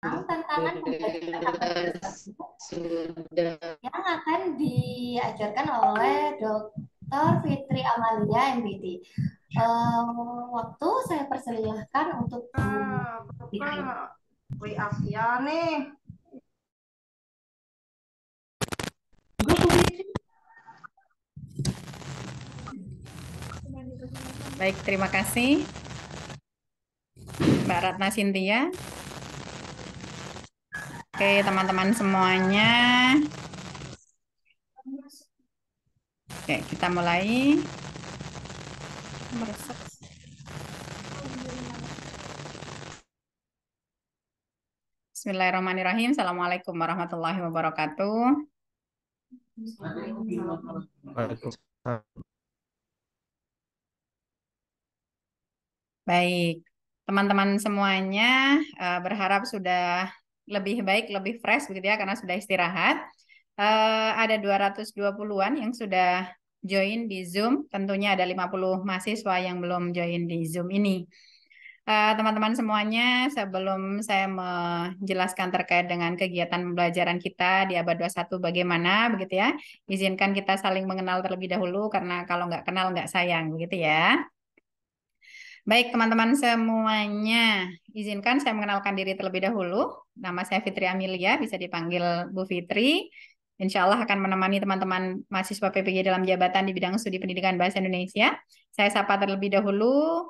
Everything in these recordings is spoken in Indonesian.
tantangan pembelajaran tatap muka sudah. yang akan diajarkan oleh Dr. Fitri Amalia, MBD. Waktu saya persilahkan untuk Bu Fitri. WA nih. Bu Fitri. Baik, terima kasih Mbak Ratna Cynthia. Oke, teman-teman semuanya. Oke, kita mulai. Bismillahirrahmanirrahim. Assalamualaikum warahmatullahi wabarakatuh. Baik, teman-teman semuanya berharap sudah lebih baik, lebih fresh begitu ya, karena sudah istirahat. Ada 220-an yang sudah join di Zoom. Tentunya ada 50 mahasiswa yang belum join di Zoom ini. Teman-teman semuanya, sebelum saya menjelaskan terkait dengan kegiatan pembelajaran kita di abad 21 bagaimana, begitu ya, izinkan kita saling mengenal terlebih dahulu, karena kalau nggak kenal nggak sayang, begitu ya. Baik, teman-teman semuanya, izinkan saya mengenalkan diri terlebih dahulu. Nama saya Fitri Amelia, bisa dipanggil Bu Fitri. Insya Allah akan menemani teman-teman mahasiswa PPG dalam jabatan di bidang studi pendidikan bahasa Indonesia. Saya sapa terlebih dahulu.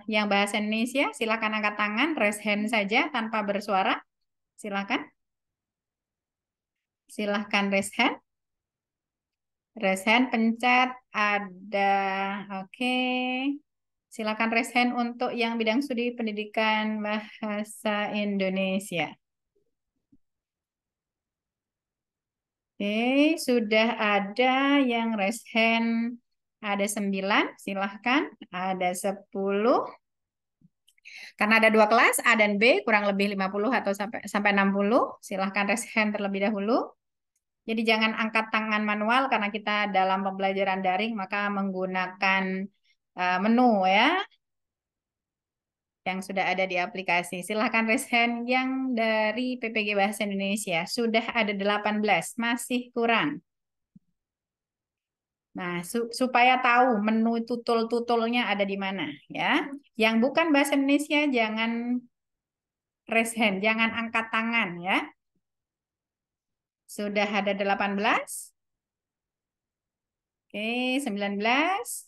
Yang bahasa Indonesia, silakan angkat tangan, raise hand saja tanpa bersuara. Silakan. Silahkan raise hand. Raise hand, pencet, ada. Oke. Silakan raise hand untuk yang bidang studi pendidikan bahasa Indonesia. Oke, sudah ada yang raise hand. Ada 9, silahkan. Ada 10. Karena ada 2 kelas, A dan B, kurang lebih 50 atau sampai 60. Silahkan raise hand terlebih dahulu. Jadi jangan angkat tangan manual karena kita dalam pembelajaran daring, maka menggunakan menu ya, yang sudah ada di aplikasi. Silahkan raise hand yang dari PPG Bahasa Indonesia. Sudah ada 18, masih kurang. Nah, supaya tahu menu tutul-tutulnya ada di mana ya. Yang bukan bahasa Indonesia jangan raise hand, jangan angkat tangan ya. Sudah ada 18. Oke, 19.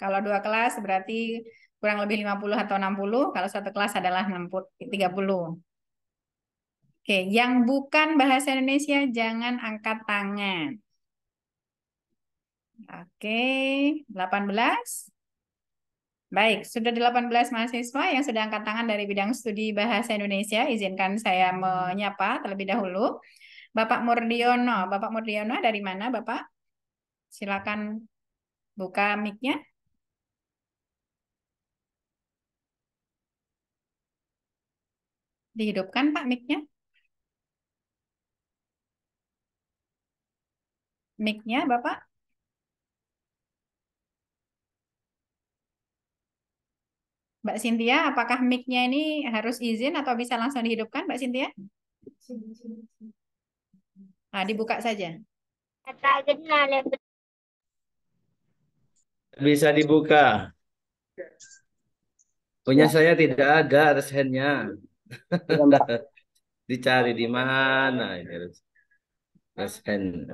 Kalau 2 kelas berarti kurang lebih 50 atau 60. Kalau 1 kelas adalah 30. Oke, yang bukan bahasa Indonesia jangan angkat tangan. Oke, 18. Baik, sudah 18 mahasiswa yang sudah angkat tangan dari bidang studi bahasa Indonesia. Izinkan saya menyapa terlebih dahulu. Bapak Murdiono. Bapak Murdiono dari mana, Bapak? Silakan buka mic-nya. Dihidupkan, Pak, mic-nya. Mic-nya, Bapak. Mbak Cynthia, apakah mic-nya ini harus izin atau bisa langsung dihidupkan, Mbak Cynthia? Nah, dibuka saja. Bisa dibuka. Punya saya tidak ada reshennya. Dicari di mana ini reshen.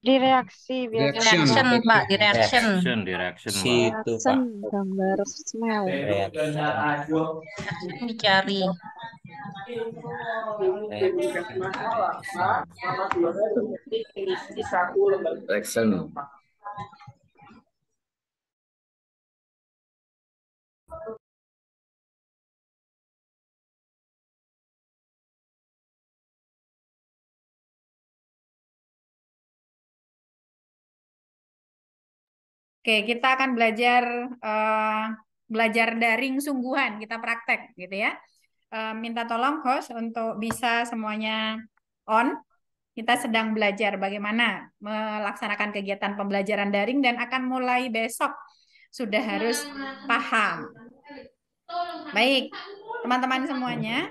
Di reaksi biasanya. Reaction, Pak, di reaction. Reaction, Pak. Situ, Pak. Gambar smell. Dicari. Reaction. Oke, kita akan belajar daring sungguhan, kita praktek gitu ya. Minta tolong host untuk bisa semuanya on. Kita sedang belajar bagaimana melaksanakan kegiatan pembelajaran daring dan akan mulai besok sudah harus paham. Baik, teman-teman semuanya,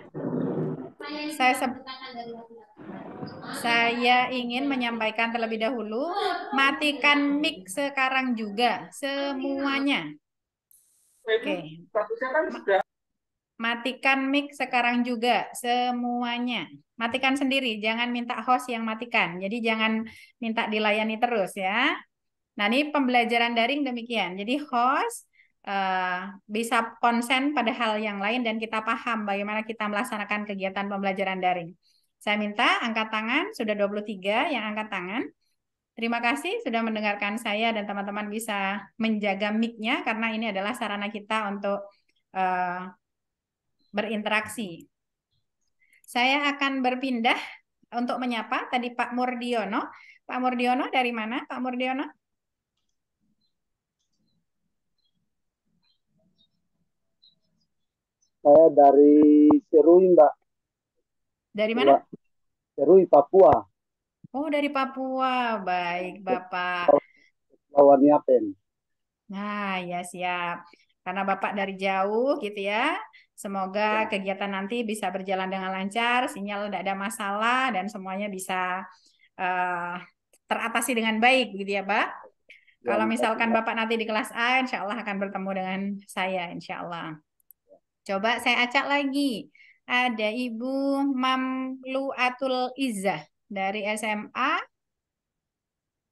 saya ingin menyampaikan terlebih dahulu, matikan mic sekarang juga, semuanya. Oke. Matikan mic sekarang juga, semuanya. Matikan sendiri, jangan minta host yang matikan. Jadi jangan minta dilayani terus ya. Nah, ini pembelajaran daring demikian. Jadi host bisa konsen pada hal yang lain dan kita paham bagaimana kita melaksanakan kegiatan pembelajaran daring. Saya minta angkat tangan, sudah 23 yang angkat tangan. Terima kasih sudah mendengarkan saya dan teman-teman bisa menjaga mic-nya karena ini adalah sarana kita untuk berinteraksi. Saya akan berpindah untuk menyapa tadi Pak Murdiono. Pak Murdiono dari mana, Pak Murdiono? Saya dari Serui, Mbak. Dari mana? Serui, Papua. Oh, dari Papua. Baik, Bapak. Lawan Yapen. Nah, ya siap. Karena Bapak dari jauh gitu ya. Semoga kegiatan nanti bisa berjalan dengan lancar, sinyal tidak ada masalah, dan semuanya bisa teratasi dengan baik gitu ya, Pak. Kalau misalkan Bapak nanti di kelas A, insya Allah akan bertemu dengan saya, insya Allah. Coba saya acak lagi. Ada Ibu Mamluatul Izzah dari SMA.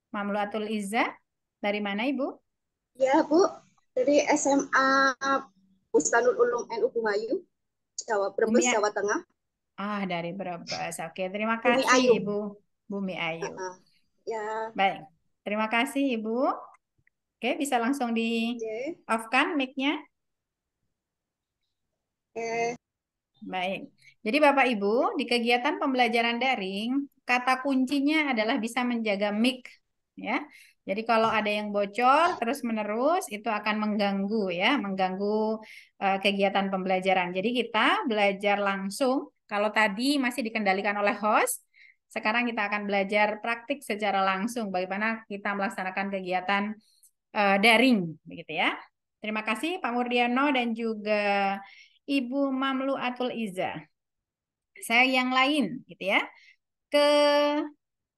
Mamluatul Izzah, dari mana Ibu? Ya, Bu. Dari SMA Bustanul Ulum NU Bumayu, Brebes, Jawa Tengah. Ah, dari Brebes. Oke, terima Bumi kasih Ayu. Ibu Bumi Ayu. Ya. Baik, terima kasih Ibu. Oke, bisa langsung di off-kan mic-nya. Baik. Jadi Bapak Ibu, di kegiatan pembelajaran daring, kata kuncinya adalah bisa menjaga mic ya. Jadi kalau ada yang bocor terus-menerus itu akan mengganggu ya, mengganggu kegiatan pembelajaran. Jadi kita belajar langsung. Kalau tadi masih dikendalikan oleh host, sekarang kita akan belajar praktik secara langsung bagaimana kita melaksanakan kegiatan daring begitu ya. Terima kasih Pak Murdiano dan juga Ibu Mamluatul Izzah. Saya yang lain gitu ya. Ke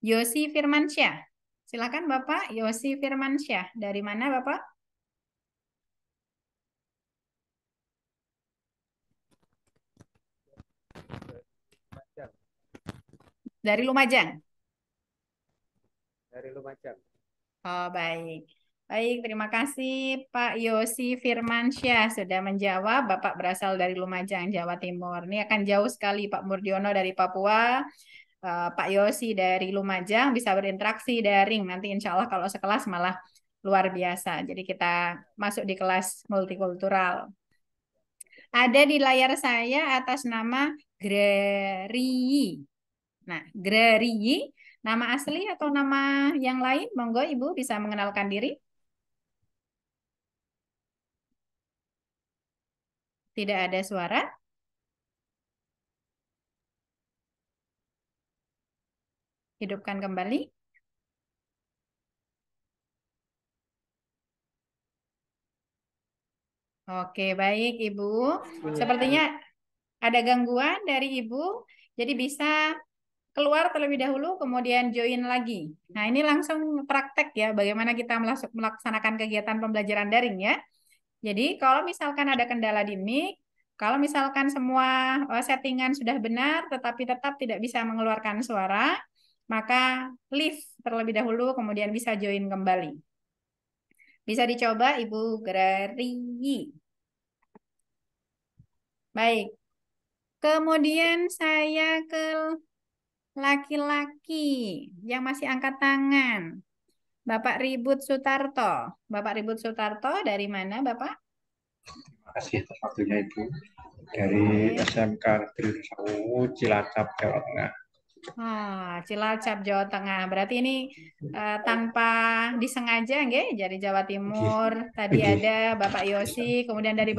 Yosi Firmansyah. Silakan Bapak Yosi Firmansyah. Dari mana Bapak? Dari Lumajang. Dari Lumajang. Oh, baik. Baik, terima kasih Pak Yosi Firmansyah sudah menjawab. Bapak berasal dari Lumajang, Jawa Timur. Ini akan jauh sekali Pak Murdiono dari Papua, Pak Yosi dari Lumajang bisa berinteraksi daring. Nanti insya Allah kalau sekelas malah luar biasa. Jadi kita masuk di kelas multikultural. Ada di layar saya atas nama Greriyi. Nah, Greriyi, nama asli atau nama yang lain? Monggo Ibu bisa mengenalkan diri. Tidak ada suara. Hidupkan kembali. Oke, baik Ibu. Sepertinya ada gangguan dari Ibu. Jadi bisa keluar terlebih dahulu, kemudian join lagi. Nah, ini langsung praktek ya, bagaimana kita melaksanakan kegiatan pembelajaran daring ya. Jadi, kalau misalkan ada kendala di mic, kalau misalkan semua settingan sudah benar, tetapi tetap tidak bisa mengeluarkan suara, maka leave terlebih dahulu, kemudian bisa join kembali. Bisa dicoba Ibu Greriyi. Baik. Kemudian saya ke laki-laki yang masih angkat tangan. Bapak Ribut Sutarto. Bapak Ribut Sutarto dari mana Bapak? Terima kasih atas waktunya Ibu. Dari SMK Negeri Sewu, Cilacap, Jawa Tengah. Cilacap, Jawa Tengah. Berarti ini tanpa disengaja, nggih, dari Jawa Timur. Tadi ada Bapak Yosi, kemudian dari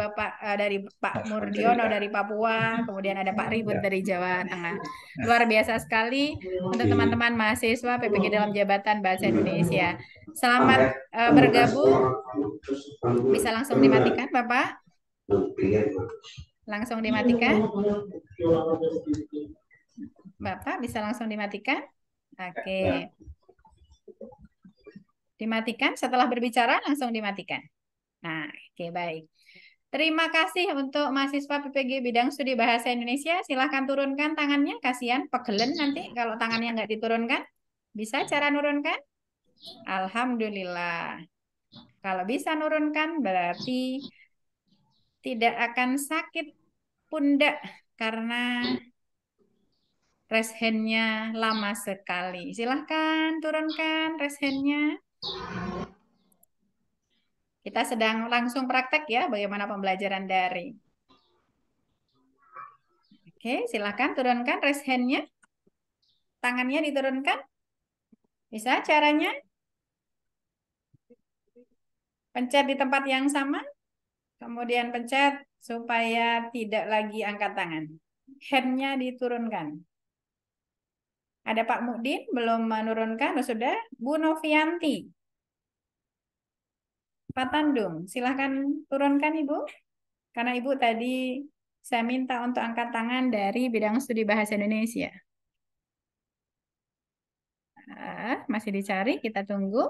dari Pak Murdiono dari Papua, kemudian ada Pak Ribut dari Jawa Tengah. Luar biasa sekali untuk teman-teman mahasiswa PPG dalam Jabatan Bahasa Indonesia. Selamat bergabung. Bisa langsung dimatikan, Bapak. Langsung dimatikan? Bapak bisa langsung dimatikan? Oke. Dimatikan setelah berbicara langsung dimatikan. Nah, oke baik. Terima kasih untuk mahasiswa PPG Bidang Studi Bahasa Indonesia. Silahkan turunkan tangannya. Kasihan pegelen nanti kalau tangannya nggak diturunkan. Bisa cara nurunkan? Alhamdulillah. Kalau bisa nurunkan berarti tidak akan sakit pundak karena raise hand-nya lama sekali. Silahkan turunkan raise hand-nya. Kita sedang langsung praktek ya bagaimana pembelajaran daring. Oke, silahkan turunkan raise hand-nya. Tangannya diturunkan. Bisa caranya? Pencet di tempat yang sama. Kemudian pencet supaya tidak lagi angkat tangan. Hand-nya diturunkan. Ada Pak Mukdin belum menurunkan, oh, sudah. Bu Novianti. Pak Tandung, silahkan turunkan Ibu. Karena Ibu tadi saya minta untuk angkat tangan dari bidang studi bahasa Indonesia. Masih dicari, kita tunggu.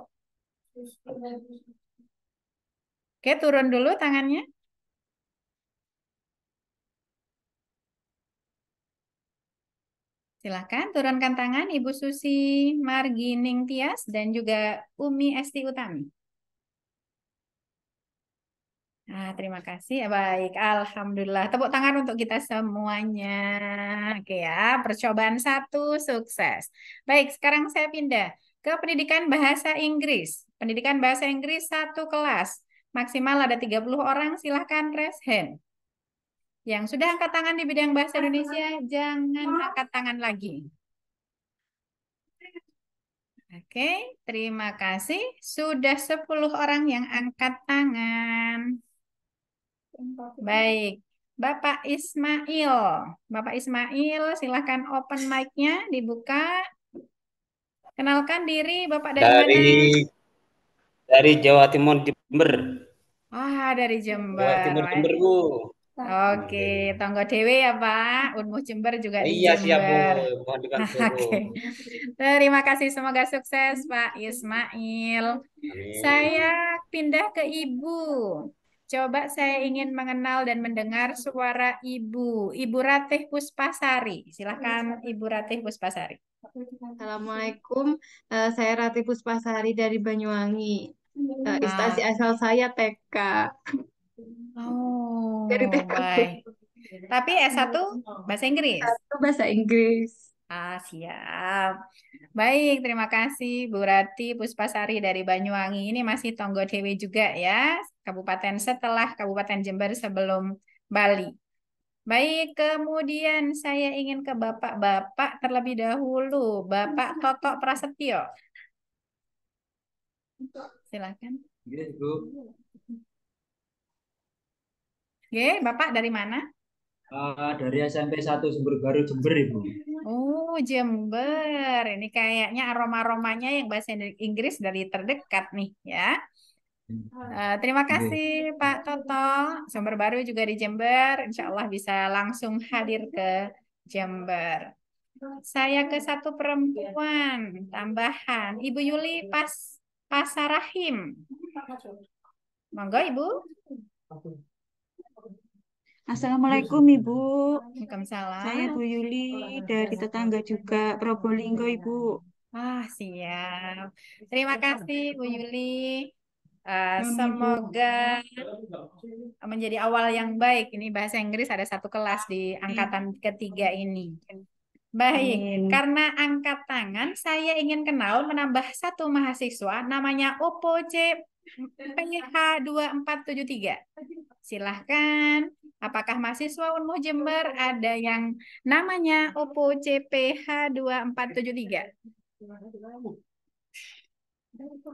Oke, turun dulu tangannya. Silahkan turunkan tangan Ibu Susi Margining Tias dan juga Umi Esti Utami. Terima kasih. Baik, Alhamdulillah. Tepuk tangan untuk kita semuanya. Oke ya, percobaan 1 sukses. Baik, sekarang saya pindah ke pendidikan bahasa Inggris. Pendidikan bahasa Inggris 1 kelas. Maksimal ada 30 orang, silahkan raise hand. Yang sudah angkat tangan di bidang bahasa Indonesia, jangan angkat tangan lagi. Oke, terima kasih. Sudah 10 orang yang angkat tangan. Baik, Bapak Ismail. Bapak Ismail, silahkan open mic-nya, dibuka. Kenalkan diri, Bapak dari mana? Dari Jawa Timur, Jember. Dari Jawa Timur, Jember. Jember, Bu. Oke, tonggo dewe ya Pak. Unmuh Jember juga di Iya, siap, Bu. Jember. Mohon dikasih, Bu. Oke. Terima kasih, semoga sukses Pak Ismail. Amin. Saya pindah ke Ibu. Coba saya ingin mengenal dan mendengar suara Ibu. Ibu Ratih Puspasari. Silahkan Ibu Ratih Puspasari. Assalamualaikum, saya Ratih Puspasari dari Banyuwangi. Instansi asal saya TK. Oh, Dari TK. baik. Tapi S1 bahasa Inggris? S1 bahasa Inggris. Siap. Baik, terima kasih Bu Rati Puspasari dari Banyuwangi. Ini masih Tonggo Dewe juga ya, kabupaten setelah Kabupaten Jember sebelum Bali. Baik, kemudian saya ingin ke Bapak-Bapak terlebih dahulu. Bapak Toto Prasetyo. Silakan. Oke, Bapak dari mana? Dari SMP 1 Sumber Baru Jember, Ibu. Oh, Jember. Ini kayaknya aroma-aromanya yang bahasa Inggris dari terdekat nih ya. Terima kasih Pak Toto. Sumber Baru juga di Jember. Insya Allah bisa langsung hadir ke Jember. Saya ke satu perempuan tambahan. Ibu Yuli Pasarahim. Monggo Ibu. Assalamualaikum Ibu. Waalaikumsalam. Saya Bu Yuli dari tetangga juga Probolinggo Ibu. Siap. Terima kasih Bu Yuli. Semoga menjadi awal yang baik. Ini bahasa Inggris ada 1 kelas di angkatan ketiga ini. Baik, karena angkat tangan, saya ingin kenal menambah 1 mahasiswa namanya Opo C PH2473. Silahkan. Apakah mahasiswa Unmuh Jember ada yang namanya Opo CPH2473?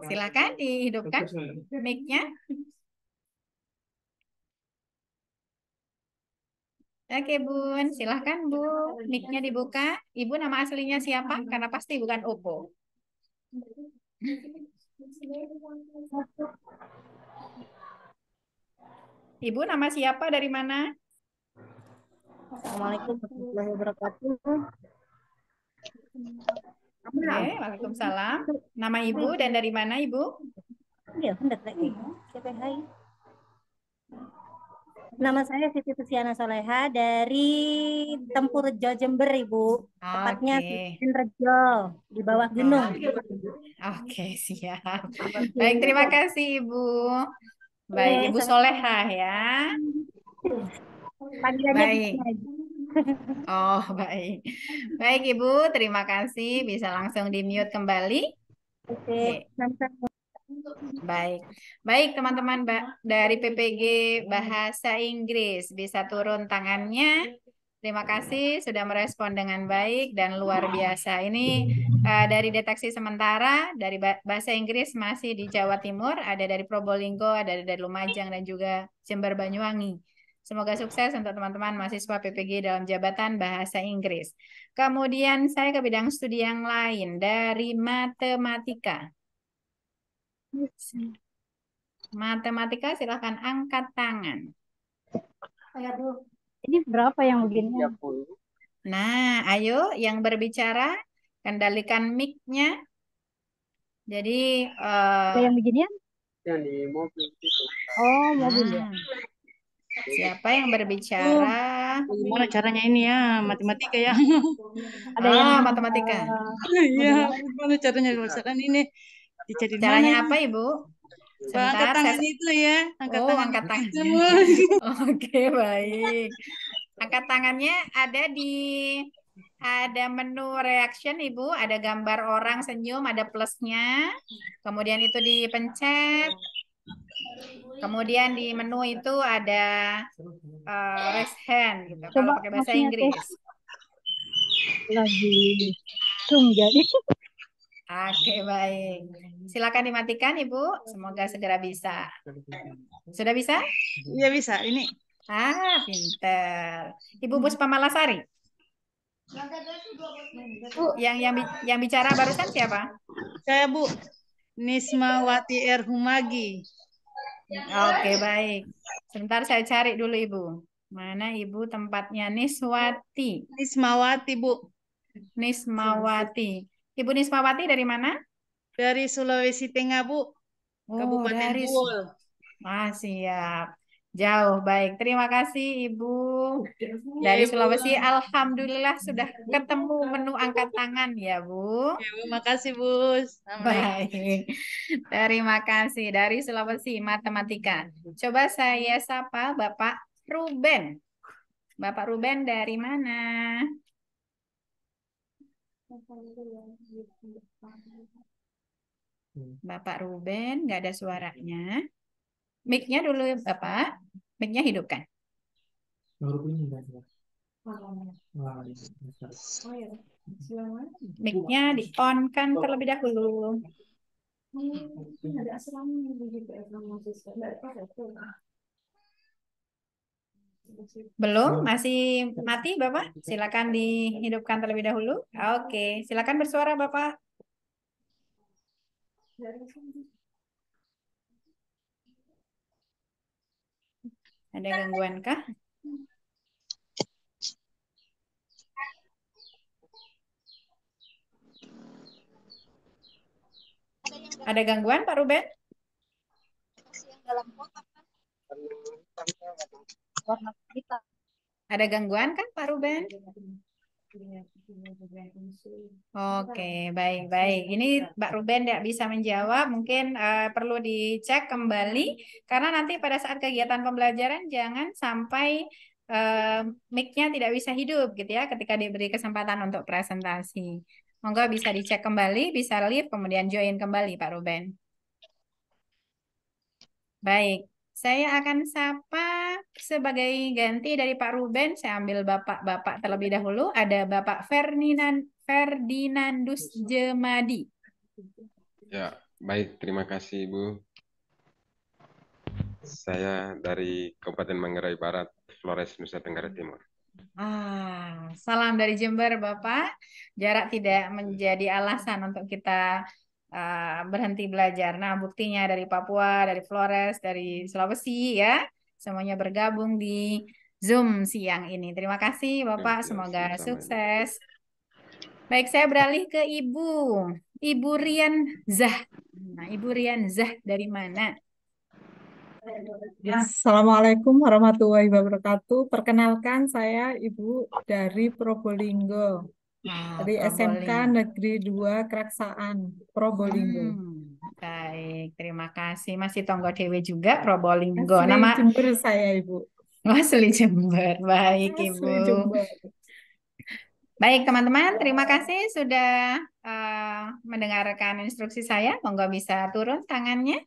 Silakan dihidupkan mic-nya. Oke Bun, silahkan Bu, mic-nya dibuka. Ibu nama aslinya siapa? Karena pasti bukan Opo. Ibu nama siapa dari mana? Assalamualaikum warahmatullahi wabarakatuh. Oke, Waalaikumsalam. Nama Ibu dan dari mana Ibu? Iya, hendak lagi. Siapa hai? Nama saya Siti Tusiana Soleha dari Tempurjo, Jember, Ibu. Tepatnya di Oke. Rejo, di bawah gunung. Oke, siap. Baik, terima kasih Ibu. Baik, Oke, Ibu sama- Soleha ya. Panggilannya Baik. gini aja. Oh, baik. Baik, Ibu, terima kasih. Bisa langsung di-mute kembali. Oke, sama-sama. Baik. Baik, teman-teman dari PPG Bahasa Inggris bisa turun tangannya. Terima kasih sudah merespon dengan baik dan luar biasa. Ini dari deteksi sementara dari Bahasa Inggris masih di Jawa Timur, ada dari Probolinggo, ada dari Lumajang dan juga Jember Banyuwangi. Semoga sukses untuk teman-teman mahasiswa PPG dalam jabatan Bahasa Inggris. Kemudian saya ke bidang studi yang lain dari matematika. Matematika silahkan angkat tangan. Ini berapa yang begini? Nah, ayo yang berbicara kendalikan mic-nya. Jadi Ada yang beginian? Yang di mobil itu. Oh, mobil ya. siapa yang berbicara? Gimana caranya ini ya, matematika ya? Ada yang matematika. Iya, gimana caranya misalkan ini dicari di mana Caranya ya? apa, Ibu? Angkat Sebentar, tangan itu ya, angkat Oh, tangan angkat itu. tangan. Oke, baik. Angkat tangannya ada menu reaction, Ibu, ada gambar orang senyum, ada plusnya. Kemudian itu dipencet. Kemudian di menu itu ada raise hand gitu. Kalau Coba pakai bahasa maksudnya Inggris. lagi zoom jadi. Oke, baik. Silakan dimatikan, Ibu. Semoga segera bisa. Sudah bisa? Iya bisa, ini. Pinter. Ibu Puspa Malasari. Yang bicara barusan siapa? Saya Bu Nismawati R. Humagi. Oke, baik. Sebentar saya cari dulu Ibu. Mana Ibu tempatnya? Niswati. Nismawati, Bu. Nismawati. Ibu Nismawati dari mana? Dari Sulawesi Tengah, Bu. Kabupaten dari Buol. siap. Jauh, baik. Terima kasih Ibu. Dari Sulawesi, Alhamdulillah sudah ketemu menu angkat tangan ya Bu. Terima kasih Bu. Baik. Terima kasih. Dari Sulawesi, matematika. Coba saya sapa Bapak Ruben. Bapak Ruben dari mana? Bapak Ruben, nggak ada suaranya. Mic-nya dulu Bapak. Mic-nya hidupkan. Mic-nya di-on-kan terlebih dahulu. Belum? Masih mati Bapak? Silakan dihidupkan terlebih dahulu. Oke, silakan bersuara Bapak. Ada gangguan kah? Ada gangguan Pak Ruben? Ada gangguan kan Pak Ruben? Oke, baik-baik. Ini Mbak Ruben tidak bisa menjawab, mungkin perlu dicek kembali, karena nanti pada saat kegiatan pembelajaran jangan sampai mic-nya tidak bisa hidup gitu ya, ketika diberi kesempatan untuk presentasi. Monggo bisa dicek kembali, bisa leave, kemudian join kembali Pak Ruben. Baik. Saya akan sapa sebagai ganti dari Pak Ruben. Saya ambil bapak-bapak terlebih dahulu. Ada Bapak Ferdinandus Jemadi. Ya, baik. Terima kasih, Ibu. Saya dari Kabupaten Manggarai Barat, Flores, Nusa Tenggara Timur. Salam dari Jember, Bapak. Jarak tidak menjadi alasan untuk kita berhenti belajar. Nah, buktinya dari Papua, dari Flores, dari Sulawesi ya, semuanya bergabung di Zoom siang ini. Terima kasih Bapak, Ya, semoga sama-sama Ibu. sukses. Baik, saya beralih ke Ibu. Ibu Rian Zah. Nah, Ibu Rian Zah dari mana? Assalamualaikum warahmatullahi wabarakatuh. Perkenalkan saya Ibu dari Probolinggo, dari SMK Probolinggo. Negeri 2 Keraksaan, Probolinggo. Baik, terima kasih. Masih Tonggo Dewe juga, Probolinggo. Asli Nama Jember saya Ibu. asli Jember. Baik, Ibu. Asli Jember. Baik, teman-teman, terima kasih sudah mendengarkan instruksi saya. Monggo bisa turun tangannya.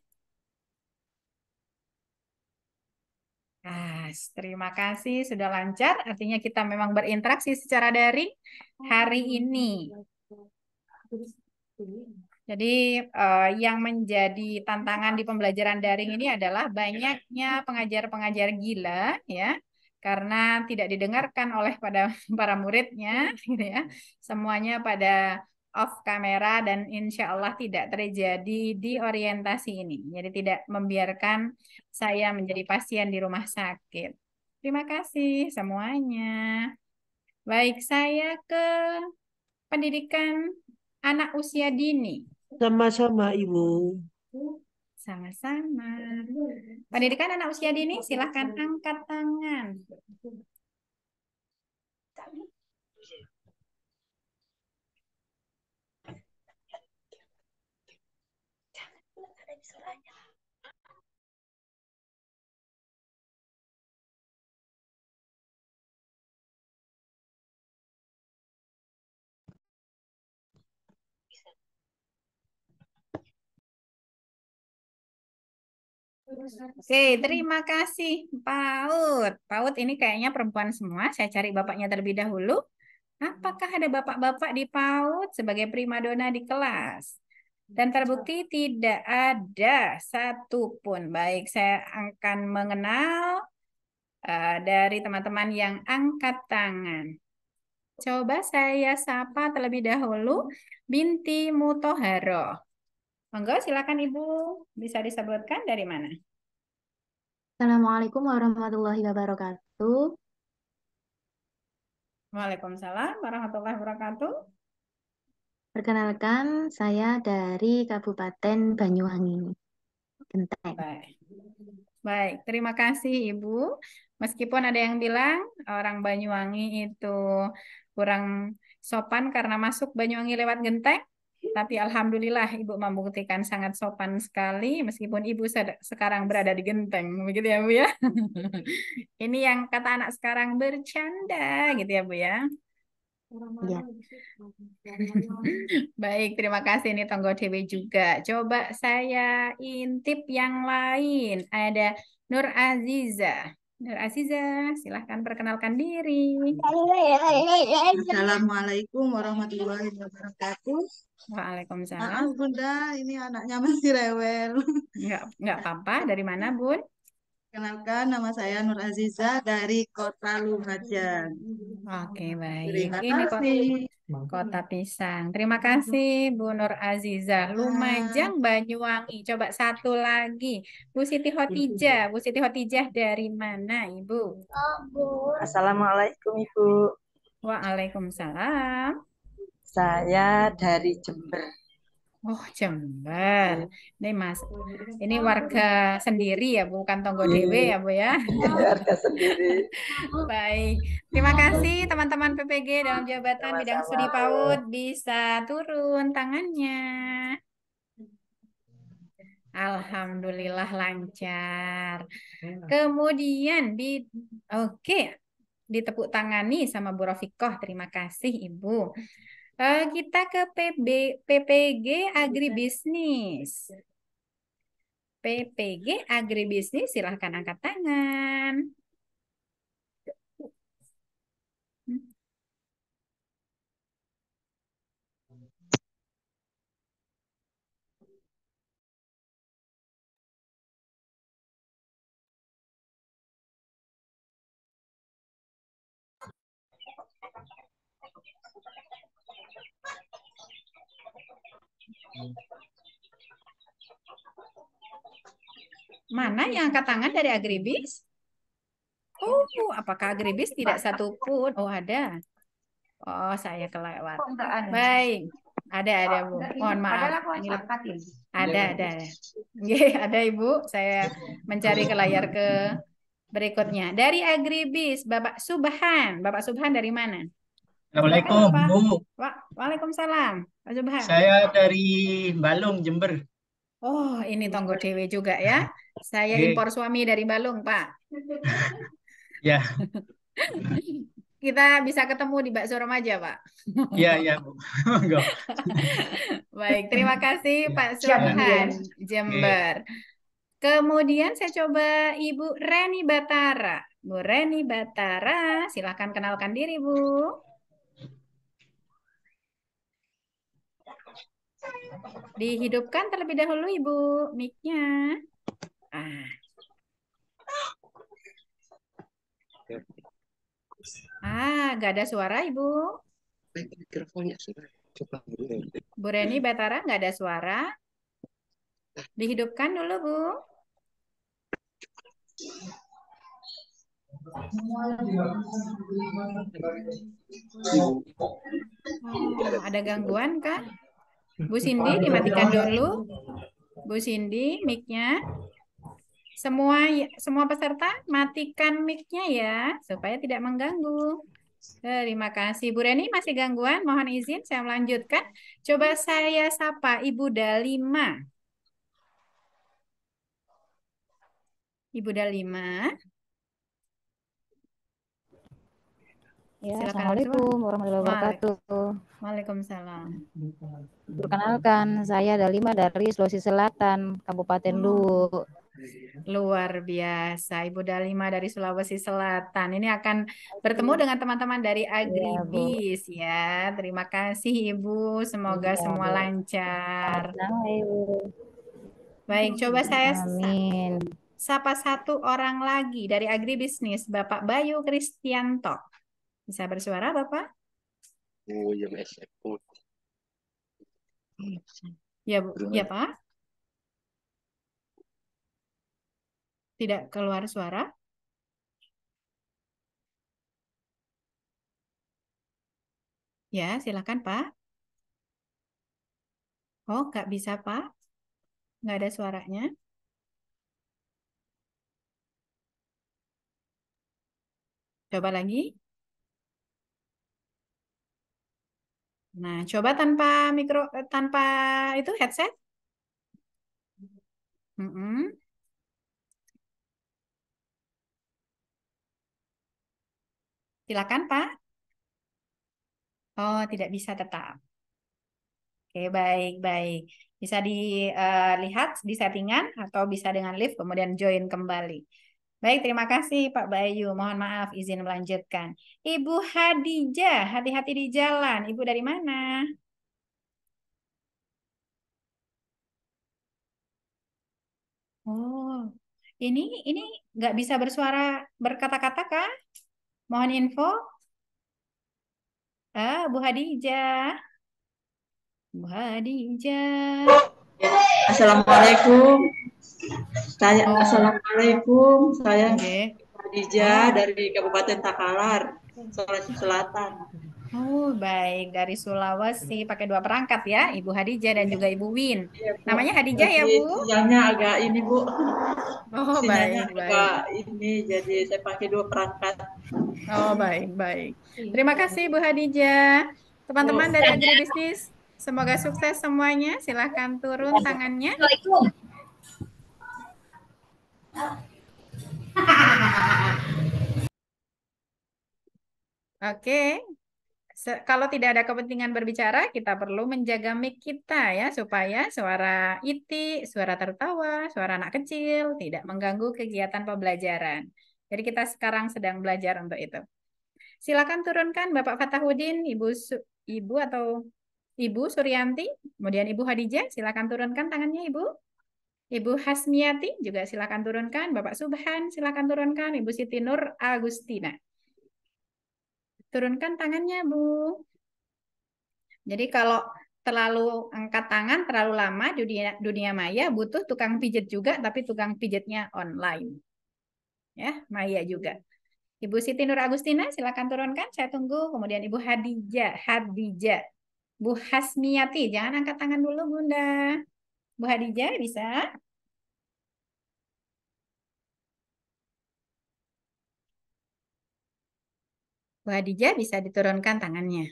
Terima kasih sudah lancar. Artinya kita memang berinteraksi secara daring hari ini. Jadi yang menjadi tantangan di pembelajaran daring ini adalah banyaknya pengajar-pengajar gila, ya, karena tidak didengarkan oleh para muridnya, gitu ya. Semuanya pada off kamera dan insya Allah tidak terjadi di orientasi ini. Jadi tidak membiarkan saya menjadi pasien di rumah sakit. Terima kasih semuanya. Baik, saya ke pendidikan anak usia dini. Sama-sama, Ibu. Sama-sama. Pendidikan anak usia dini, silahkan angkat tangan. Oke, terima kasih PAUD. PAUD ini kayaknya perempuan semua. Saya cari bapaknya terlebih dahulu. Apakah ada bapak-bapak di PAUD sebagai primadona di kelas? Dan terbukti tidak ada satupun. Baik, saya akan mengenal dari teman-teman yang angkat tangan. Coba saya sapa terlebih dahulu Binti Mutoharo. Monggo, silakan Ibu. Bisa disebutkan dari mana? Assalamualaikum warahmatullahi wabarakatuh. Waalaikumsalam warahmatullahi wabarakatuh. Perkenalkan, saya dari Kabupaten Banyuwangi, Genteng. Baik, terima kasih Ibu. Meskipun ada yang bilang orang Banyuwangi itu kurang sopan karena masuk Banyuwangi lewat Genteng, tapi alhamdulillah Ibu membuktikan sangat sopan sekali meskipun Ibu sekarang berada di Genteng, begitu ya Bu ya. Ini yang kata anak sekarang bercanda, gitu ya Bu ya. Ya. Baik, terima kasih. Ini Tonggo Dewi juga. Coba saya intip yang lain. Ada Nur Aziza. Nur Aziza, silahkan perkenalkan diri. Assalamualaikum warahmatullahi wabarakatuh. Waalaikumsalam. Maaf Bunda, ini anaknya masih rewel. Enggak apa-apa. Dari mana, Bun? Kenalkan, nama saya Nur Aziza dari Kota Lumajang. Oke, baik. Terima Ini kasih. Kota Pisang. Terima kasih, Bu Nur Aziza. Lumajang, Banyuwangi. Coba satu lagi. Bu Siti Khotijah. Bu Siti Khotijah dari mana, Ibu? Assalamualaikum Ibu. Waalaikumsalam. Saya dari Jember. Oh, Jember. Ini warga sendiri ya, bukan Tonggo Dewe ya, Bu ya. Warga sendiri. Baik. Terima kasih teman-teman PPG dalam jabatan bidang studi PAUD bisa turun tangannya. Alhamdulillah lancar. Kemudian ditepuk tangani sama Bu Rofikoh. Terima kasih Ibu. Kita ke PPG Agribisnis. PPG Agribisnis, silahkan angkat tangan. Mana yang angkat tangan dari Agribis? Oh, apakah agribis tidak satu pun? Oh, ada. Oh, saya kelewat. Baik. Ada, Bu. Mohon maaf. Ini ada. Nggih, ada, Ibu. Saya mencari ke layar ke berikutnya. Dari agribis, Bapak Subhan. Bapak Subhan dari mana? Assalamualaikum, Silakan, Pak. Bu. Waalaikumsalam, Pak Subhan. Saya dari Balung, Jember. Oh, ini tonggo dewe juga ya. Saya Oke. impor suami dari Balung, Pak. Ya, Kita bisa ketemu di Bakso Remaja, Pak. ya, Bu. Monggo. Baik, terima kasih Pak Ya. Subhan, Jember. Kemudian saya coba Ibu Reni Batara. Bu Reni Batara, silahkan kenalkan diri, Bu. Dihidupkan terlebih dahulu, Ibu, mic-nya. Gak ada suara, Ibu. Mikrofonnya sudah. Coba. Bu Reni Batara, nggak ada suara. Dihidupkan dulu, Bu. Ada gangguan, Kak? Bu Cindy, dimatikan dulu. Bu Cindy, mic-nya. Semua peserta, matikan mic-nya ya, supaya tidak mengganggu. Terima kasih. Bu Reni masih gangguan? Mohon izin, saya melanjutkan. Coba saya sapa Ibu Dalima. Ibu Dalima. Ya, Silakan. Assalamualaikum warahmatullahi wabarakatuh. Waalaikumsalam. Perkenalkan, saya Dalima dari Sulawesi Selatan, Kabupaten Luwu. Luar biasa, Ibu Dalima dari Sulawesi Selatan. Ini akan bertemu dengan teman-teman dari Agribis ya. Terima kasih Ibu, semoga semua lancar. Baik, coba saya sapa satu orang lagi dari Agribisnis, Bapak Bayu Kristianto. Bisa bersuara, Bapak? Oh, ya, Ya, Bu. Ya, Pak. Tidak keluar suara? Ya, silakan, Pak. Oh, nggak bisa, Pak. Nggak ada suaranya. Coba lagi. Nah, coba tanpa itu headset. Silakan, Pak. Oh, tidak bisa tetap. Oke, baik. Bisa dilihat di settingan atau bisa dengan lift kemudian join kembali. Baik, terima kasih Pak Bayu. Mohon maaf izin melanjutkan. Ibu Hadijah, hati-hati di jalan. Ibu dari mana? Oh, ini nggak bisa bersuara berkata-kata kah? Mohon info. Bu Hadijah. Bu Hadijah. Assalamualaikum. Assalamualaikum. Saya Hadijah dari Kabupaten Takalar, Sulawesi Selatan. Oh, baik. Dari Sulawesi. Pakai 2 perangkat ya, Ibu Hadijah dan juga Ibu Win. Ya, Bu. Namanya Hadijah ya, Bu? Sinyalnya agak ini, Bu. Oh, Sinyalnya baik. agak ini, jadi saya pakai 2 perangkat. Oh, baik. Terima kasih, Bu Hadijah. Teman-teman dari Agribisnis, semoga sukses semuanya. Silahkan turun tangannya. Oke. Kalau tidak ada kepentingan berbicara, kita perlu menjaga mic kita ya, supaya suara itik, suara tertawa, suara anak kecil tidak mengganggu kegiatan pembelajaran. Jadi kita sekarang sedang belajar untuk itu. Silakan turunkan Bapak Fatahudin, Ibu atau Ibu Suryanti, kemudian Ibu Hadijah, silakan turunkan tangannya Ibu. Ibu Hasmiati juga silakan turunkan, Bapak Subhan silakan turunkan, Ibu Siti Nur Agustina. Turunkan tangannya, Bu. Jadi kalau terlalu angkat tangan terlalu lama, dunia maya butuh tukang pijat juga, tapi tukang pijatnya online. Ya, maya juga. Ibu Siti Nur Agustina, silakan turunkan. Saya tunggu. Kemudian Ibu Hadijah. Bu Hasmiyati, jangan angkat tangan dulu, Bunda. Bu Hadijah, bisa? Bu Hadijah, bisa diturunkan tangannya.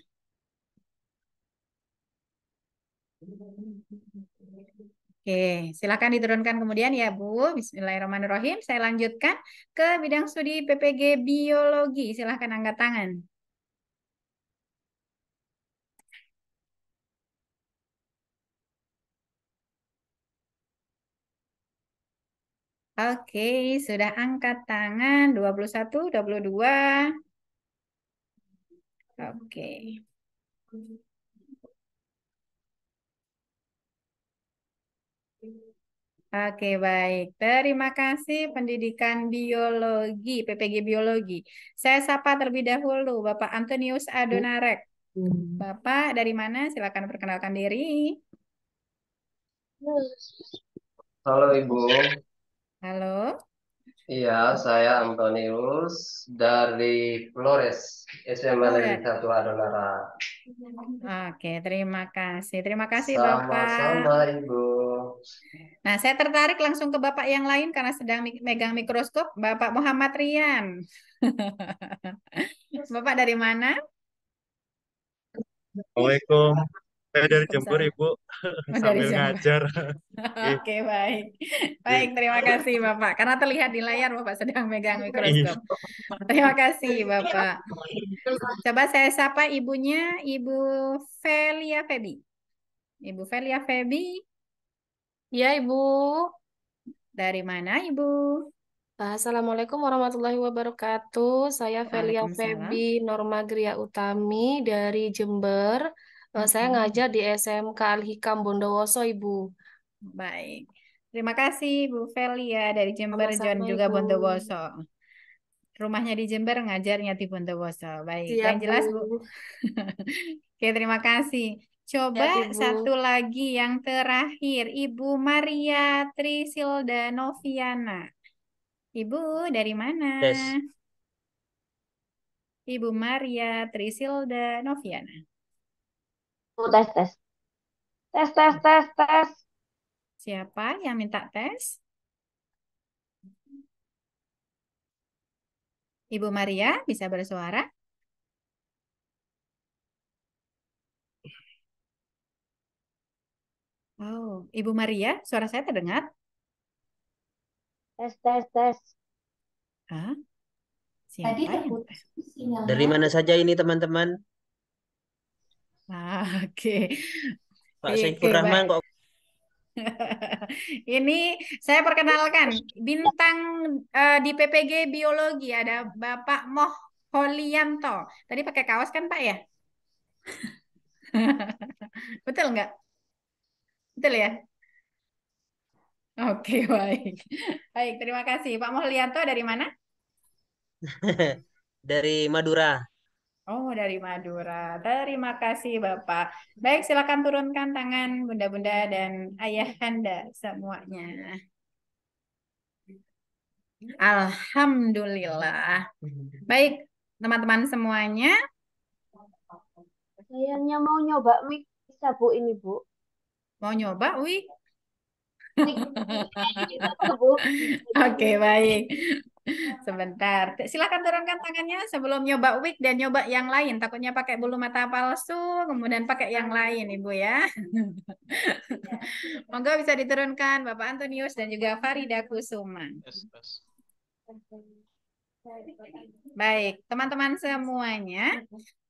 Oke, silakan diturunkan kemudian ya Bu. Bismillahirrahmanirrahim. Saya lanjutkan ke bidang studi PPG Biologi. Silakan angkat tangan. Oke, sudah angkat tangan 21, 22. Oke. Oke, baik. Terima kasih Pendidikan Biologi, PPG Biologi. Saya sapa terlebih dahulu Bapak Antonius Adonarek. Bapak dari mana? Silakan perkenalkan diri. Halo Ibu, Halo. iya saya Antonius dari Flores, SMA Oh, Negeri ya. 1 Adonara. Oke, terima kasih. Terima kasih Bapak. Sama-sama Ibu. Nah, saya tertarik langsung ke Bapak yang lain karena sedang megang mikroskop, Bapak Muhammad Rian. Bapak dari mana? Assalamualaikum. Saya dari Jember, Waalaikumsalam. Ibu, Oh, dari sambil Jember. ngajar. Ih, Oke, baik. Baik, terima kasih Bapak. Karena terlihat di layar Bapak sedang megang ih. mikroskop. Terima kasih Bapak. Coba saya sapa ibunya, Ibu Velia Febi. Ibu Velia Febi, Ya, Ibu. dari mana Ibu? Assalamualaikum warahmatullahi wabarakatuh. Saya Velia Waalaikumsalam. Febi Norma Gria Utami dari Jember. Saya ngajar di SMK Al-Hikam Bondowoso, Ibu. Baik. Terima kasih Bu Velia dari Jember John Sama-sama, juga Ibu. Bondowoso. Rumahnya di Jember, ngajarnya di Bondowoso. Baik, Siap, yang jelas Bu. Bu. Oke, terima kasih. Coba Siap, Ibu. satu lagi yang terakhir, Ibu Maria Trisilda Noviana. Ibu dari mana? Tes. Ibu Maria Trisilda Noviana. Tes, tes. Tes. Siapa yang minta tes? Ibu Maria bisa bersuara? Oh, Ibu Maria, suara saya terdengar? Tes. Hah? Tadi Siapa yang terputus tes? sinyalnya. Dari mana saja ini teman-teman? Oke. Pak Oke, Saiful baik. Rahman kok Ini saya perkenalkan bintang di PPG Biologi ada Bapak Moh Holianto. Tadi pakai kaos kan Pak ya? Betul nggak? Betul ya? Oke, baik. Baik, terima kasih. Pak Moh Holianto dari mana? dari Madura. Oh, dari Madura. Terima kasih, Bapak. Baik, silakan turunkan tangan Bunda-bunda dan ayahanda semuanya. Alhamdulillah. Baik, teman-teman semuanya. Kayaknya mau nyoba mic bisa Bu ini Bu. Mau nyoba, Wi? Bu. Oke, baik. Sebentar. Silakan turunkan tangannya sebelum nyoba wig dan nyoba yang lain. Takutnya pakai bulu mata palsu, kemudian pakai yang lain, Ibu ya. Monggo bisa diturunkan Bapak Antonius dan juga Farida Kusuma. Baik, teman-teman semuanya.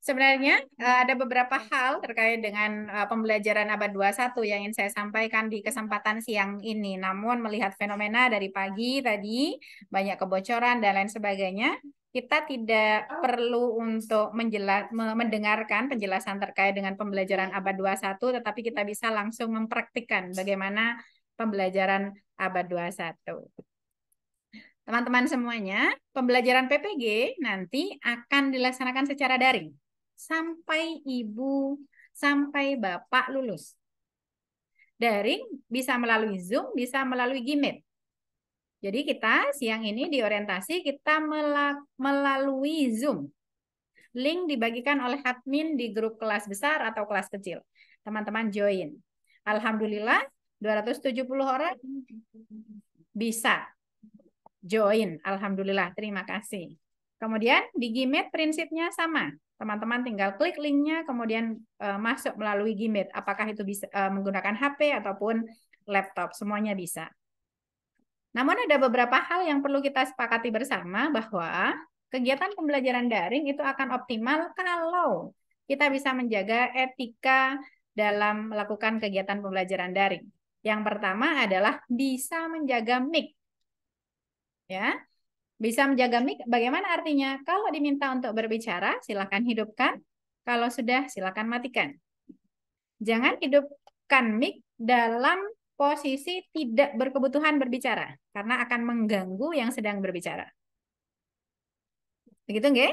Sebenarnya ada beberapa hal terkait dengan pembelajaran abad 21 yang ingin saya sampaikan di kesempatan siang ini. Namun melihat fenomena dari pagi tadi, banyak kebocoran dan lain sebagainya, kita tidak perlu untuk mendengarkan penjelasan terkait dengan pembelajaran abad 21, tetapi kita bisa langsung mempraktikkan bagaimana pembelajaran abad 21. Teman-teman semuanya, pembelajaran PPG nanti akan dilaksanakan secara daring sampai Ibu, sampai Bapak lulus. Daring bisa melalui Zoom, bisa melalui Gmeet. Jadi kita siang ini di orientasi kita melalui Zoom. Link dibagikan oleh admin di grup kelas besar atau kelas kecil. Teman-teman join. Alhamdulillah 270 orang bisa join. Alhamdulillah, terima kasih. Kemudian di Gmeet prinsipnya sama. Teman-teman tinggal klik linknya, kemudian masuk melalui Gmeet. Apakah itu bisa menggunakan HP ataupun laptop, semuanya bisa. Namun ada beberapa hal yang perlu kita sepakati bersama bahwa kegiatan pembelajaran daring itu akan optimal kalau kita bisa menjaga etika dalam melakukan kegiatan pembelajaran daring. Yang pertama adalah bisa menjaga mic. Ya, bisa menjaga mic. Bagaimana artinya? Kalau diminta untuk berbicara, silakan hidupkan. Kalau sudah, silakan matikan. Jangan hidupkan mic dalam posisi tidak berkebutuhan berbicara, karena akan mengganggu yang sedang berbicara. Begitu, nggih?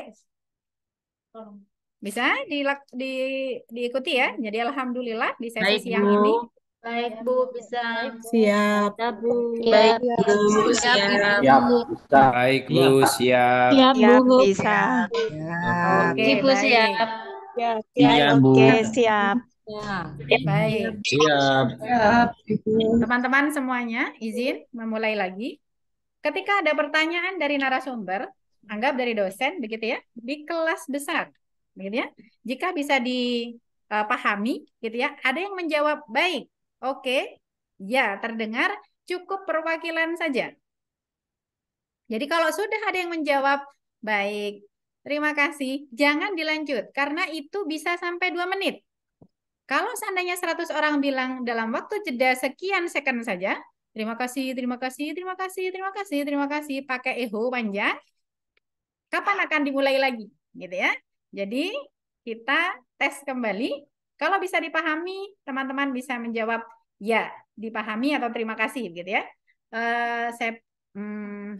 Bisa diikuti ya. Jadi alhamdulillah di sesi Baik, siang Bu. ini. Baik, Bu, bisa. Siap. Bisa, Bu. Siap. Baik, Bu, siap. Siap, bisa. Baik, Bu, siap. Siap, Siap, Bu. bisa. Oke, Ibu baik. siap. Iya, Bu. Oke, siap. Baik. Siap. Teman-teman semuanya, izin memulai lagi. Ketika ada pertanyaan dari narasumber, anggap dari dosen, begitu ya, di kelas besar, begitu ya. Jika bisa dipahami, gitu ya, ada yang menjawab baik, oke, ya terdengar, cukup perwakilan saja. Jadi kalau sudah ada yang menjawab baik, terima kasih, jangan dilanjut, karena itu bisa sampai 2 menit. Kalau seandainya 100 orang bilang dalam waktu jeda sekian second saja, terima kasih, terima kasih, terima kasih, terima kasih, terima kasih, pakai eho panjang, kapan akan dimulai lagi? Gitu ya. Jadi kita tes kembali. Kalau bisa dipahami, teman-teman bisa menjawab ya, dipahami atau terima kasih, gitu ya.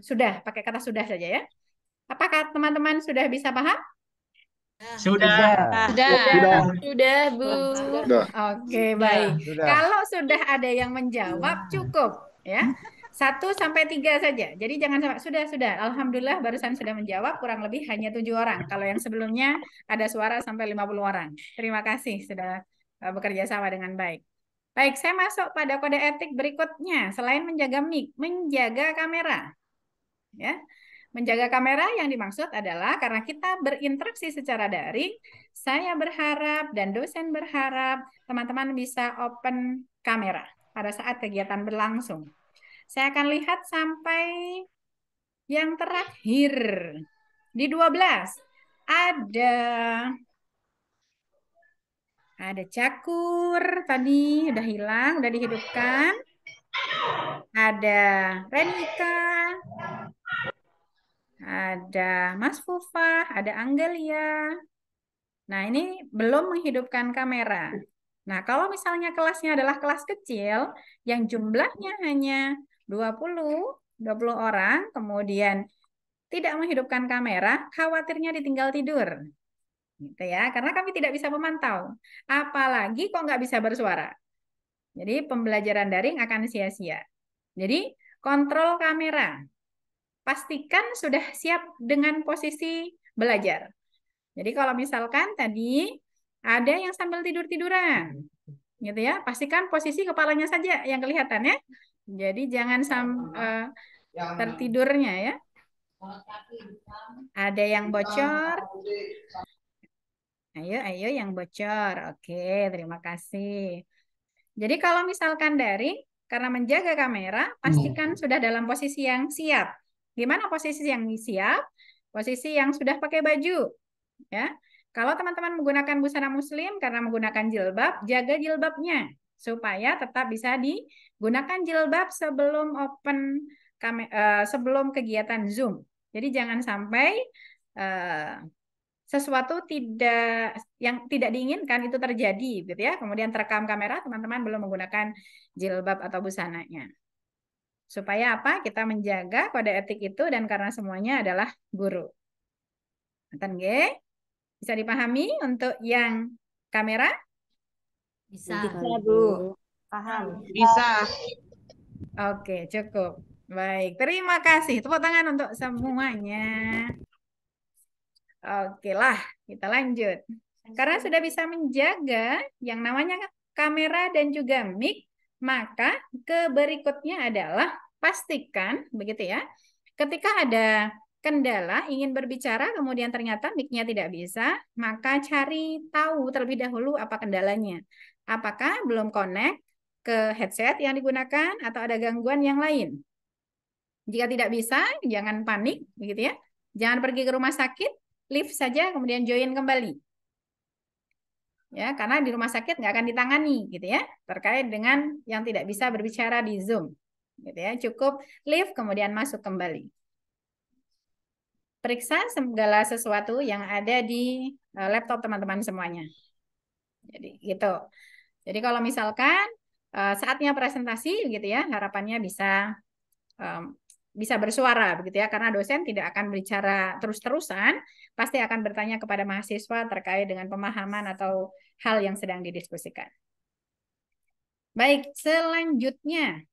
Sudah, pakai kata sudah saja ya. Apakah teman-teman sudah bisa paham? Sudah. Sudah, Bu. Oke, baik. Sudah. Kalau sudah ada yang menjawab, cukup ya. 1 sampai 3 saja. Jadi jangan sampai sudah. Alhamdulillah barusan sudah menjawab kurang lebih hanya 7 orang. Kalau yang sebelumnya ada suara sampai 50 orang. Terima kasih sudah bekerja sama dengan baik. Baik, saya masuk pada kode etik berikutnya. Selain menjaga mic, menjaga kamera. Ya. Menjaga kamera yang dimaksud adalah karena kita berinteraksi secara daring, saya berharap dan dosen berharap teman-teman bisa open kamera pada saat kegiatan berlangsung. Saya akan lihat sampai yang terakhir. Di 12 ada Cakur tadi udah hilang, udah dihidupkan. Ada Renika. Ada Mas Fufah, ada Anggelia. Nah, ini belum menghidupkan kamera. Nah, kalau misalnya kelasnya adalah kelas kecil, yang jumlahnya hanya 20 orang, kemudian tidak menghidupkan kamera, khawatirnya ditinggal tidur. Gitu ya, karena kami tidak bisa memantau. Apalagi kok nggak bisa bersuara. Jadi, pembelajaran daring akan sia-sia. Jadi, kontrol kamera. Pastikan sudah siap dengan posisi belajar. Jadi kalau misalkan tadi ada yang sambil tidur-tiduran, gitu ya, pastikan posisi kepalanya saja yang kelihatan ya. Jadi jangan tertidurnya ya. Ada yang bocor. Ayo yang bocor. Oke, terima kasih. Jadi kalau misalkan daring, karena menjaga kamera, pastikan sudah dalam posisi yang siap. Gimana posisi yang siap? Posisi yang sudah pakai baju. Ya. Kalau teman-teman menggunakan busana muslim karena menggunakan jilbab, jaga jilbabnya supaya tetap bisa digunakan jilbab sebelum sebelum kegiatan Zoom. Jadi jangan sampai sesuatu yang tidak diinginkan itu terjadi gitu ya. Kemudian terekam kamera, teman-teman belum menggunakan jilbab atau busananya. Supaya apa? Kita menjaga kode etik itu dan karena semuanya adalah guru. Bisa dipahami untuk yang kamera? Bisa. Bisa, Bu. Paham. Bisa. Oke, cukup. Baik, terima kasih. Tepuk tangan untuk semuanya. Oke lah, kita lanjut. Karena sudah bisa menjaga yang namanya kamera dan juga mic, maka berikutnya adalah pastikan, begitu ya, ketika ada kendala ingin berbicara kemudian ternyata mic-nya tidak bisa, maka cari tahu terlebih dahulu apa kendalanya. Apakah belum connect ke headset yang digunakan atau ada gangguan yang lain. Jika tidak bisa, jangan panik, begitu ya. Jangan pergi ke rumah sakit, lift saja kemudian join kembali. Ya, karena di rumah sakit nggak akan ditangani, gitu ya, terkait dengan yang tidak bisa berbicara di Zoom, gitu ya. Cukup lift kemudian masuk kembali. Periksa segala sesuatu yang ada di laptop teman-teman semuanya. Jadi gitu. Jadi kalau misalkan saatnya presentasi, gitu ya, harapannya bisa bersuara, begitu ya, karena dosen tidak akan berbicara terus-terusan, pasti akan bertanya kepada mahasiswa terkait dengan pemahaman atau hal yang sedang didiskusikan. Baik, selanjutnya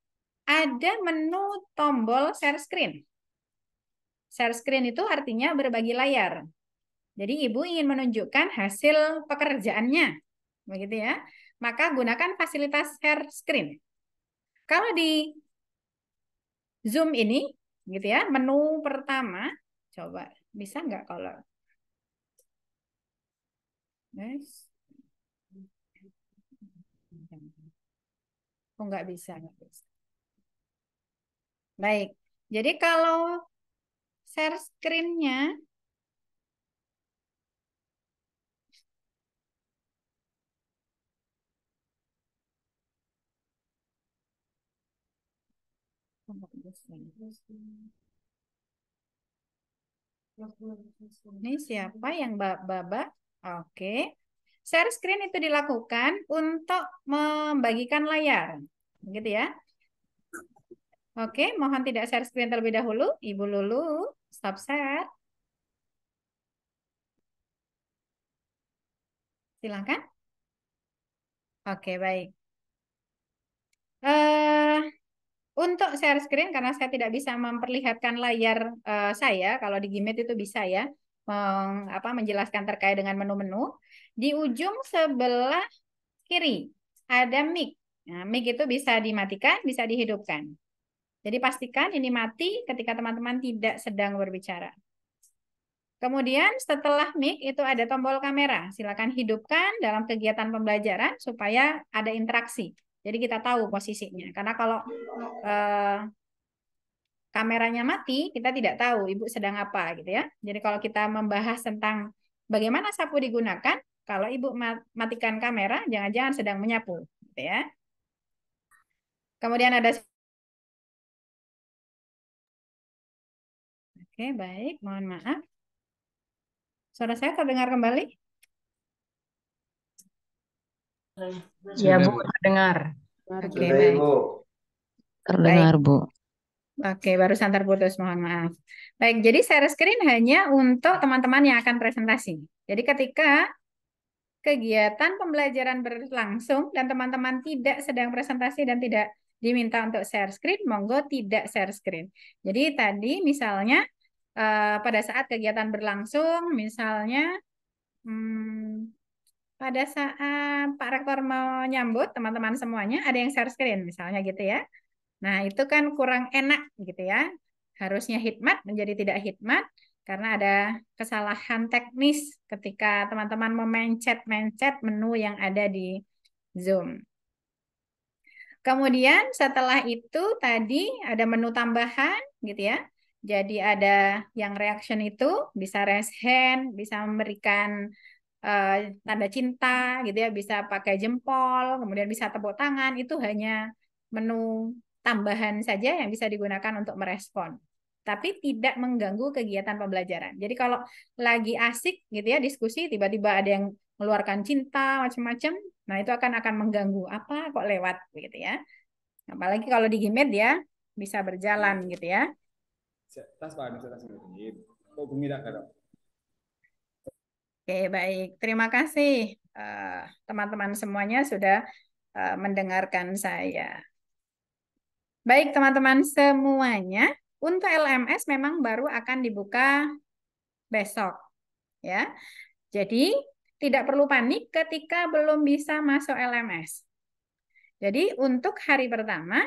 ada menu tombol share screen. Share screen itu artinya berbagi layar. Jadi ibu ingin menunjukkan hasil pekerjaannya, begitu ya. Maka gunakan fasilitas share screen. Kalau di Zoom ini, gitu ya, menu pertama, coba bisa nggak kalau, guys? Oh nggak bisa, nggak bisa. Baik, jadi kalau share screen-nya, ini siapa yang Baba? Oke. Share screen itu dilakukan untuk membagikan layar. Begitu ya. Oke, mohon tidak share screen terlebih dahulu. Ibu Lulu, stop share. Silakan. Oke, baik. Untuk share screen, karena saya tidak bisa memperlihatkan layar saya, kalau di Gimit itu bisa ya, menjelaskan terkait dengan menu-menu. Di ujung sebelah kiri ada mic. Nah, mic itu bisa dimatikan, bisa dihidupkan. Jadi pastikan ini mati ketika teman-teman tidak sedang berbicara. Kemudian setelah mic itu ada tombol kamera. Silakan hidupkan dalam kegiatan pembelajaran supaya ada interaksi. Jadi kita tahu posisinya. Karena kalau kameranya mati, kita tidak tahu ibu sedang apa, gitu ya. Jadi kalau kita membahas tentang bagaimana sapu digunakan, kalau ibu matikan kamera, jangan-jangan sedang menyapu, gitu ya. Kemudian ada, oke, baik, mohon maaf. Suara saya terdengar kembali? Ya, Bu, terdengar. Oke, baik. Terdengar, Bu. Oke, barusan terputus, mohon maaf. Baik, jadi share screen hanya untuk teman-teman yang akan presentasi. Jadi ketika kegiatan pembelajaran berlangsung dan teman-teman tidak sedang presentasi dan tidak diminta untuk share screen, monggo tidak share screen. Jadi tadi misalnya pada saat kegiatan berlangsung, misalnya pada saat Pak Rektor menyambut teman-teman semuanya, ada yang share screen misalnya gitu ya. Nah, itu kan kurang enak gitu ya. Harusnya hikmat menjadi tidak hikmat karena ada kesalahan teknis ketika teman-teman memencet-mencet menu yang ada di Zoom. Kemudian setelah itu tadi ada menu tambahan gitu ya. Jadi ada yang reaction itu bisa raise hand, bisa memberikan tanda cinta gitu ya, bisa pakai jempol, kemudian bisa tepuk tangan, itu hanya menu tambahan saja yang bisa digunakan untuk merespon. Tapi tidak mengganggu kegiatan pembelajaran. Jadi kalau lagi asik gitu ya diskusi, tiba-tiba ada yang mengeluarkan cinta macam-macam, nah itu akan mengganggu. Apa kok lewat gitu ya. Apalagi kalau di Gimit ya bisa berjalan gitu ya. Oke, baik. Terima kasih teman-teman semuanya sudah mendengarkan saya. Baik, teman-teman semuanya, untuk LMS memang baru akan dibuka besok, ya. Jadi, tidak perlu panik ketika belum bisa masuk LMS. Jadi, untuk hari pertama,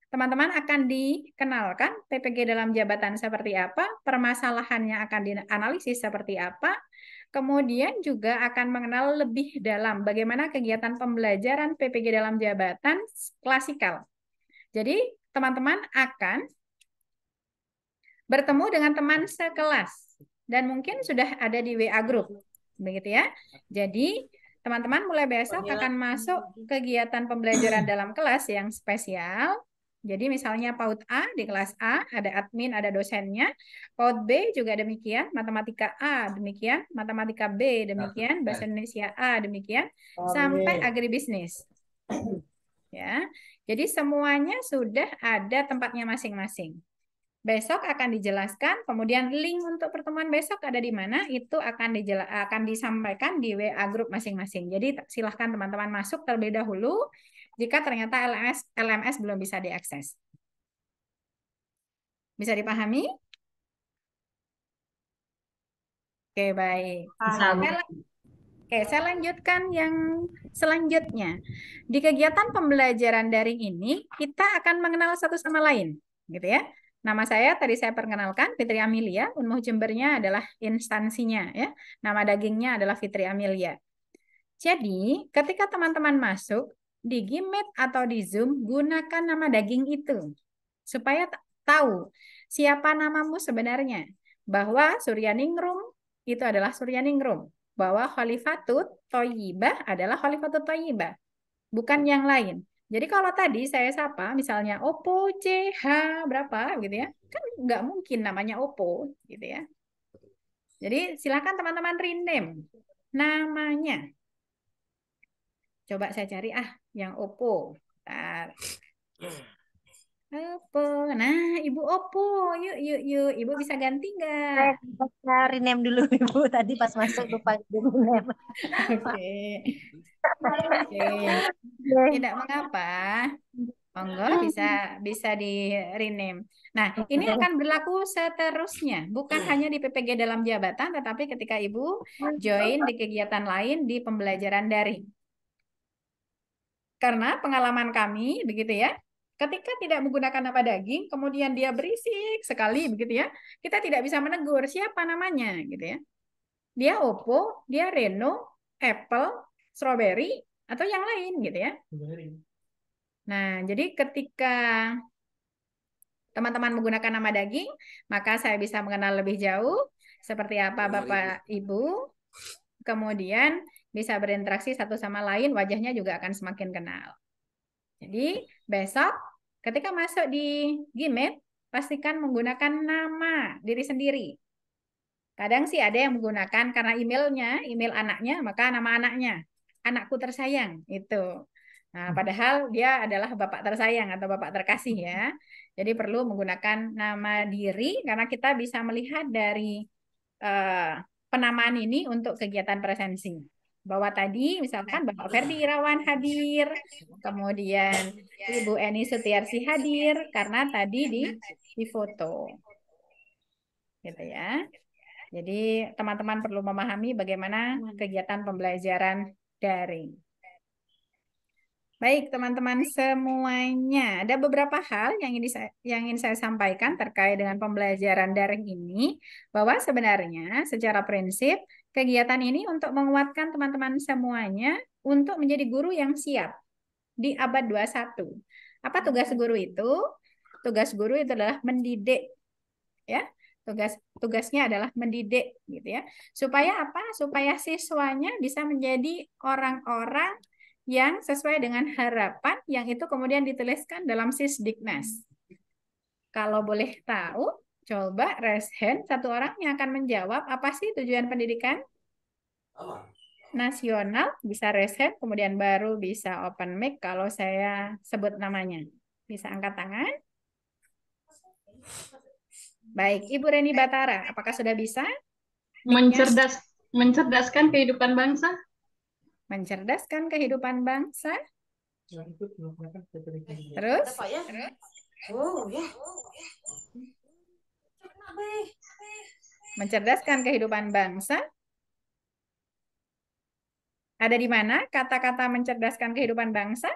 teman-teman akan dikenalkan PPG dalam jabatan seperti apa, permasalahannya akan dianalisis seperti apa, kemudian juga akan mengenal lebih dalam bagaimana kegiatan pembelajaran PPG dalam jabatan klasikal. Jadi, teman-teman akan bertemu dengan teman sekelas dan mungkin sudah ada di WA group, begitu ya. Jadi, teman-teman mulai besok akan masuk kegiatan pembelajaran dalam kelas yang spesial. Jadi misalnya PAUD A di kelas A, ada admin, ada dosennya. PAUD B juga demikian, matematika A demikian, matematika B demikian, bahasa Indonesia A demikian, sampai agribisnis. Ya, jadi semuanya sudah ada tempatnya masing-masing. Besok akan dijelaskan, kemudian link untuk pertemuan besok ada di mana, itu akan disampaikan di WA group masing-masing. Jadi silahkan teman-teman masuk terlebih dahulu jika ternyata LMS belum bisa diakses. Bisa dipahami? Oke, baik. Oke, saya lanjutkan yang selanjutnya. Di kegiatan pembelajaran daring ini, kita akan mengenal satu sama lain, gitu ya. Nama saya tadi saya perkenalkan, Fitri Amelia. Unmuh Jembernya adalah instansinya, ya. Nama dagingnya adalah Fitri Amelia. Jadi, ketika teman-teman masuk di Gmeet atau di Zoom, gunakan nama daging itu supaya tahu siapa namamu sebenarnya. Bahwa Suryaningrum itu adalah Suryaningrum. Bahwa Khalifatut Thayyibah adalah Khalifatut Thayyibah. Bukan yang lain. Jadi kalau tadi saya sapa, misalnya Oppo CH berapa gitu ya, kan nggak mungkin namanya Oppo gitu ya. Jadi silakan teman-teman rename namanya. Coba saya cari yang Oppo. Bentar. Oppo. Nah, Ibu Oppo, yuk. Ibu bisa ganti nggak? Saya rename dulu Ibu tadi pas masuk lupa rename. Oke. Tidak mengapa. Monggo bisa di rename. Nah, ini akan berlaku seterusnya, bukan hanya di PPG dalam jabatan, tetapi ketika Ibu join di kegiatan lain di pembelajaran daring. Karena pengalaman kami begitu ya, ketika tidak menggunakan nama daging, kemudian dia berisik sekali begitu ya, kita tidak bisa menegur siapa namanya gitu ya. Dia Oppo, dia Reno, Apple, Strawberry, atau yang lain gitu ya. Nah, jadi ketika teman-teman menggunakan nama daging, maka saya bisa mengenal lebih jauh seperti apa Bapak Ibu, kemudian bisa berinteraksi satu sama lain, wajahnya juga akan semakin kenal. Jadi besok ketika masuk di Gmeet, pastikan menggunakan nama diri sendiri. Kadang sih ada yang menggunakan karena email anaknya, maka nama anaknya. Anakku tersayang, itu. Nah, padahal dia adalah bapak tersayang atau bapak terkasih ya. Jadi perlu menggunakan nama diri karena kita bisa melihat dari penamaan ini untuk kegiatan presensi. Bahwa tadi misalkan Bapak Ferdi Irawan hadir, kemudian Ibu Eni Sutiarsi hadir karena tadi di foto. Gitu ya. Jadi teman-teman perlu memahami bagaimana kegiatan pembelajaran daring. Baik, teman-teman semuanya, ada beberapa hal yang ingin saya sampaikan terkait dengan pembelajaran daring ini, bahwa sebenarnya secara prinsip kegiatan ini untuk menguatkan teman-teman semuanya untuk menjadi guru yang siap di abad 21. Apa tugas guru itu? Tugas guru itu adalah mendidik, ya. Tugasnya adalah mendidik, gitu ya. Supaya apa? Supaya siswanya bisa menjadi orang-orang yang sesuai dengan harapan yang itu kemudian dituliskan dalam Sisdiknas. Kalau boleh tahu, coba raise hand satu orang yang akan menjawab apa sih tujuan pendidikan nasional, bisa raise hand, kemudian baru bisa open mic kalau saya sebut namanya. Bisa angkat tangan. Baik, Ibu Reni Batara, apakah sudah bisa? Mencerdaskan kehidupan bangsa. Mencerdaskan kehidupan bangsa. Terus? Mencerdaskan kehidupan bangsa. Ada di mana kata-kata mencerdaskan kehidupan bangsa?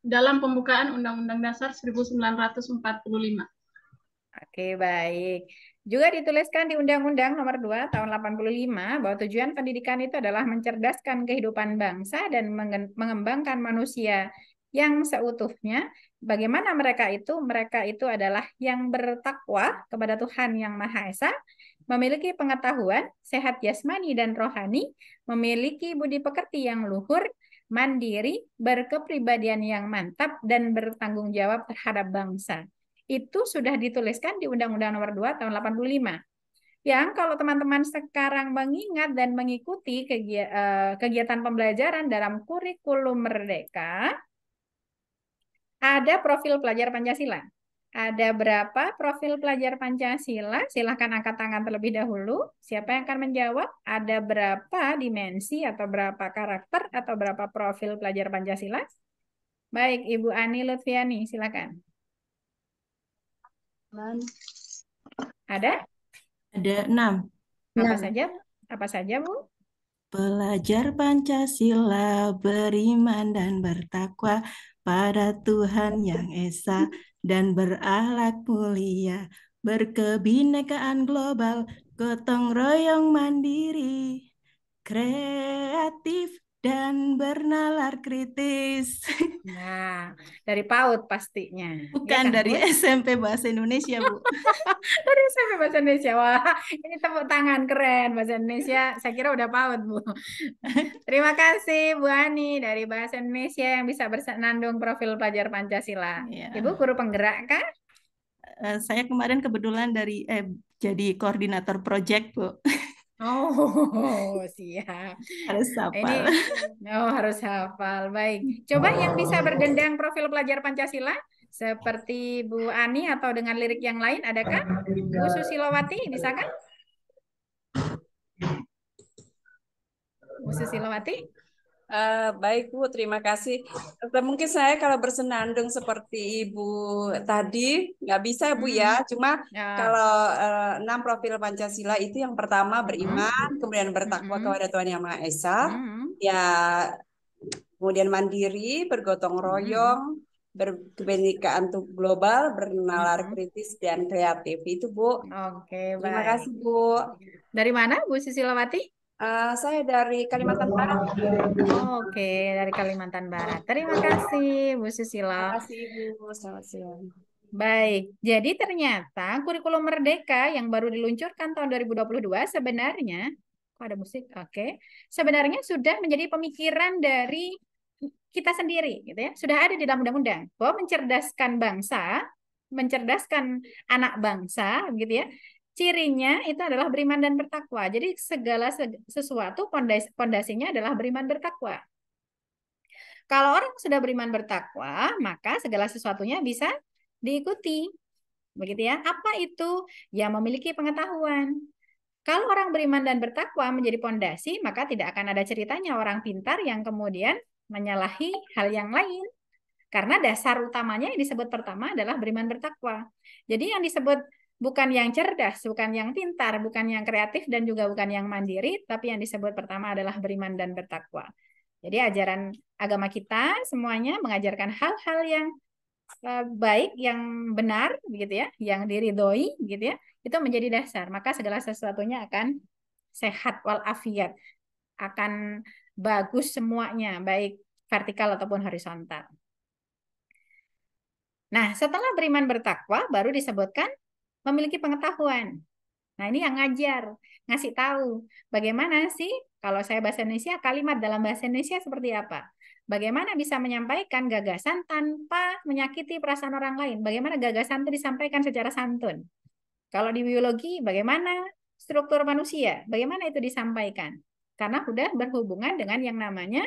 Dalam pembukaan Undang-Undang Dasar 1945. Oke, baik. Juga dituliskan di Undang-Undang Nomor 2 Tahun 85 bahwa tujuan pendidikan itu adalah mencerdaskan kehidupan bangsa dan mengembangkan manusia yang seutuhnya. Bagaimana mereka itu? Mereka itu adalah yang bertakwa kepada Tuhan Yang Maha Esa, memiliki pengetahuan, sehat jasmani dan rohani, memiliki budi pekerti yang luhur, mandiri, berkepribadian yang mantap, dan bertanggung jawab terhadap bangsa. Itu sudah dituliskan di Undang-Undang Nomor 2 Tahun 85. Yang kalau teman-teman sekarang mengingat dan mengikuti kegiatan pembelajaran dalam kurikulum Merdeka, ada profil pelajar Pancasila. Ada berapa profil pelajar Pancasila? Silahkan angkat tangan terlebih dahulu. Siapa yang akan menjawab? Ada berapa dimensi atau berapa karakter atau berapa profil pelajar Pancasila? Baik, Ibu Ani Lutfiani, silakan. Ada? Ada 6. Apa saja? Apa saja, Bu? Pelajar Pancasila beriman dan bertakwa pada Tuhan Yang Esa dan berakhlak mulia, berkebinekaan global, gotong royong mandiri, kreatif dan bernalar kritis. Nah, dari PAUD pastinya. Bukan Ya kan, dari Bu? SMP Bahasa Indonesia, Bu. Dari SMP Bahasa Indonesia. Wah, ini tepuk tangan keren. Bahasa Indonesia, saya kira udah PAUD, Bu. Terima kasih, Bu Ani, dari Bahasa Indonesia yang bisa bersenandung profil pelajar Pancasila. Ibu guru penggerak kan? Saya kemarin kebetulan jadi koordinator project, Bu. Oh, siap. Harus hafal. Harus hafal. Baik. Coba yang bisa berdendang profil pelajar Pancasila seperti Bu Ani atau dengan lirik yang lain, adakah? Bu Susilowati, bisa kan? Bu Susilowati? Baik Bu, terima kasih. Mungkin saya kalau bersenandung seperti Ibu tadi nggak bisa Bu ya. Cuma kalau 6 profil Pancasila itu yang pertama beriman, kemudian bertakwa kepada Tuhan Yang Maha Esa, ya kemudian mandiri, bergotong royong, berkebinekaan global, bernalar kritis dan kreatif. Itu Bu. Oke, Terima baik. kasih Bu. Dari mana Bu Susilowati? Saya dari Kalimantan Barat. Oke, dari Kalimantan Barat. Terima kasih, Bu Susilo. Terima kasih, Ibu. Selamat siang. Baik, jadi ternyata kurikulum Merdeka yang baru diluncurkan tahun 2022 sebenarnya, kok ada musik? Oke. Sebenarnya sudah menjadi pemikiran dari kita sendiri, gitu ya. Sudah ada di dalam undang-undang bahwa mencerdaskan bangsa, mencerdaskan anak bangsa, gitu ya. Cirinya itu adalah beriman dan bertakwa. Jadi segala sesuatu pondasinya adalah beriman bertakwa. Kalau orang sudah beriman bertakwa, maka segala sesuatunya bisa diikuti. Begitu ya. Apa itu? Ya memiliki pengetahuan. Kalau orang beriman dan bertakwa menjadi pondasi, maka tidak akan ada ceritanya orang pintar yang kemudian menyalahi hal yang lain. Karena dasar utamanya yang disebut pertama adalah beriman bertakwa. Jadi yang disebut bukan yang cerdas, bukan yang pintar, bukan yang kreatif, dan juga bukan yang mandiri, tapi yang disebut pertama adalah beriman dan bertakwa. Jadi ajaran agama kita semuanya mengajarkan hal-hal yang baik, yang benar, begitu ya, yang diridhoi, gitu ya, itu menjadi dasar. Maka segala sesuatunya akan sehat walafiat, akan bagus semuanya, baik vertikal ataupun horizontal. Nah, setelah beriman bertakwa, baru disebutkan memiliki pengetahuan. Nah, ini yang ngajar, ngasih tahu bagaimana sih kalau saya bahasa Indonesia, kalimat dalam bahasa Indonesia seperti apa? Bagaimana bisa menyampaikan gagasan tanpa menyakiti perasaan orang lain? Bagaimana gagasan itu disampaikan secara santun? Kalau di biologi, bagaimana struktur manusia? Bagaimana itu disampaikan? Karena sudah berhubungan dengan yang namanya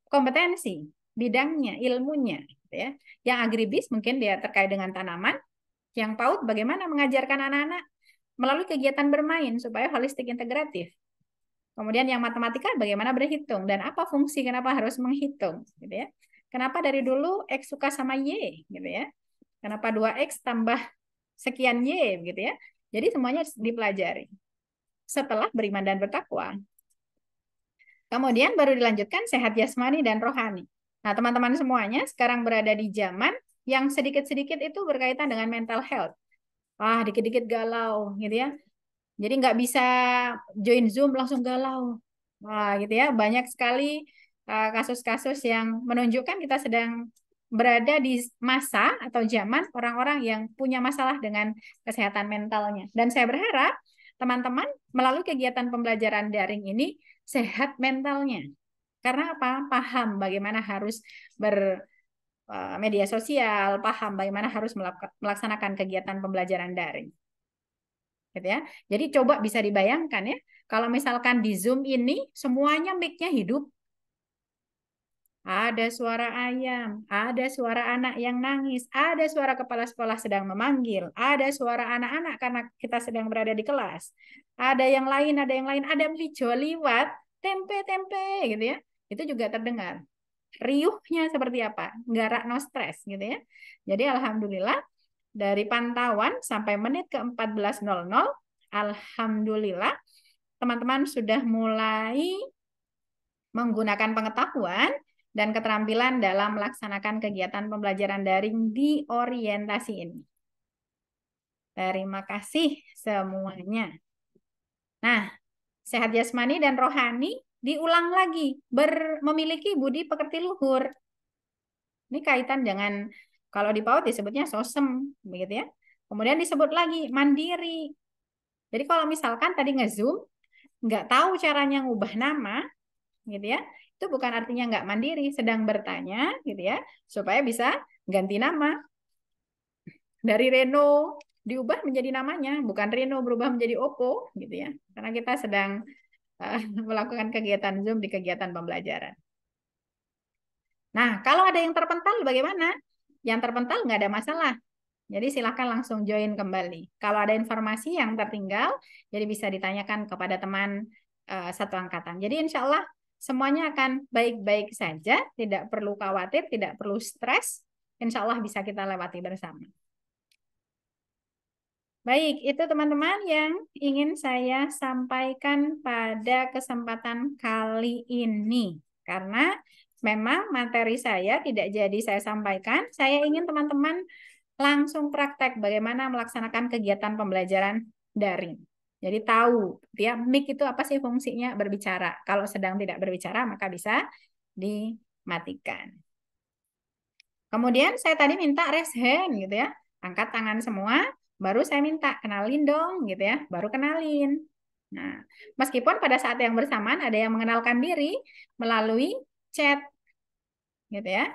kompetensi, bidangnya, ilmunya. Ya. Yang agribis mungkin dia terkait dengan tanaman. Yang PAUD bagaimana mengajarkan anak-anak melalui kegiatan bermain supaya holistik integratif. Kemudian yang matematika bagaimana berhitung dan apa fungsi kenapa harus menghitung, gitu ya. Kenapa dari dulu X suka sama Y gitu ya? Kenapa 2X tambah sekian Y gitu ya? Jadi semuanya dipelajari setelah beriman dan bertakwa. Kemudian baru dilanjutkan sehat jasmani dan rohani. Nah, teman-teman semuanya sekarang berada di zaman yang sedikit-sedikit itu berkaitan dengan mental health. Wah, dikit-dikit galau gitu ya. Jadi nggak bisa join Zoom langsung galau. Wah, gitu ya. Banyak sekali kasus-kasus yang menunjukkan kita sedang berada di masa atau zaman orang-orang yang punya masalah dengan kesehatan mentalnya. Dan saya berharap teman-teman melalui kegiatan pembelajaran daring ini sehat mentalnya. Karena apa? Paham bagaimana harus bermedia sosial, paham bagaimana harus melaksanakan kegiatan pembelajaran daring. Gitu ya. Jadi coba bisa dibayangkan ya, kalau misalkan di Zoom ini semuanya mic-nya hidup. Ada suara ayam, ada suara anak yang nangis, ada suara kepala sekolah sedang memanggil, ada suara anak-anak karena kita sedang berada di kelas. Ada yang lain, ada hijau liwat, tempe-tempe gitu ya. Itu juga terdengar. Riuhnya seperti apa? Nggak no stres gitu ya. Jadi alhamdulillah dari pantauan sampai menit ke 14.00, alhamdulillah teman-teman sudah mulai menggunakan pengetahuan dan keterampilan dalam melaksanakan kegiatan pembelajaran daring di orientasi ini. Terima kasih semuanya. Nah, sehat jasmani dan rohani diulang lagi, memiliki budi pekerti luhur. Ini kaitan dengan, kalau di PAUD disebutnya sosem, begitu ya. Kemudian disebut lagi mandiri. Jadi kalau misalkan tadi nge-Zoom, nggak tahu caranya ngubah nama, gitu ya, itu bukan artinya nggak mandiri, sedang bertanya gitu ya, supaya bisa ganti nama. Dari Reno diubah menjadi namanya, bukan Reno berubah menjadi Oppo gitu ya, karena kita sedang melakukan kegiatan Zoom di kegiatan pembelajaran. Nah, kalau ada yang terpental bagaimana? Yang terpental nggak ada masalah. Jadi silahkan langsung join kembali. Kalau ada informasi yang tertinggal, jadi bisa ditanyakan kepada teman satu angkatan. Jadi insya Allah semuanya akan baik-baik saja, tidak perlu khawatir, tidak perlu stres. Insya Allah bisa kita lewati bersama. Baik, itu teman-teman yang ingin saya sampaikan pada kesempatan kali ini. Karena memang materi saya tidak jadi saya sampaikan, saya ingin teman-teman langsung praktek bagaimana melaksanakan kegiatan pembelajaran daring. Jadi tahu, ya, mic itu apa sih fungsinya? Berbicara. Kalau sedang tidak berbicara, maka bisa dimatikan. Kemudian saya tadi minta raise hand, gitu ya. Angkat tangan semua, baru saya minta kenalin dong, gitu ya. Baru kenalin. Nah, meskipun pada saat yang bersamaan ada yang mengenalkan diri melalui chat, gitu ya.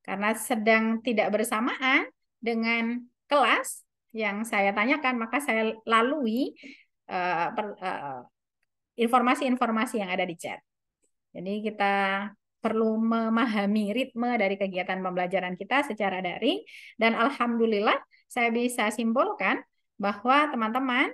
Karena sedang tidak bersamaan dengan kelas yang saya tanyakan, maka saya lalui informasi-informasi yang ada di chat. Jadi kita perlu memahami ritme dari kegiatan pembelajaran kita secara daring, dan alhamdulillah saya bisa simpulkan bahwa teman-teman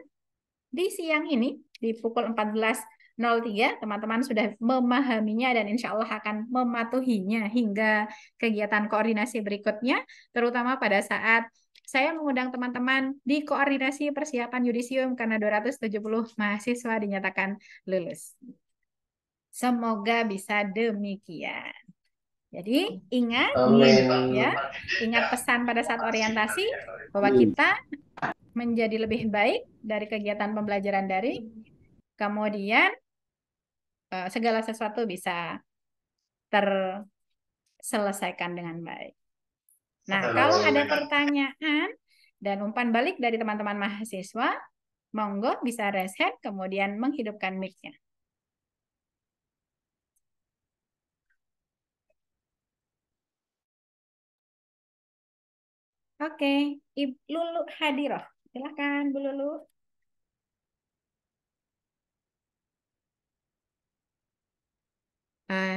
di siang ini di pukul 14.03 teman-teman sudah memahaminya dan insya Allah akan mematuhinya hingga kegiatan koordinasi berikutnya, terutama pada saat saya mengundang teman-teman di koordinasi persiapan yudisium karena 270 mahasiswa dinyatakan lulus. Semoga bisa demikian. Jadi ingat, ya, ingat pesan pada saat orientasi bahwa kita menjadi lebih baik dari kegiatan pembelajaran daring. Kemudian segala sesuatu bisa terselesaikan dengan baik. Nah, kalau ada pertanyaan dan umpan balik dari teman-teman mahasiswa, monggo bisa raise hand, kemudian menghidupkan mic-nya. Oke, Ibu Lulu Hadiroh. Silakan, Bu Lulu.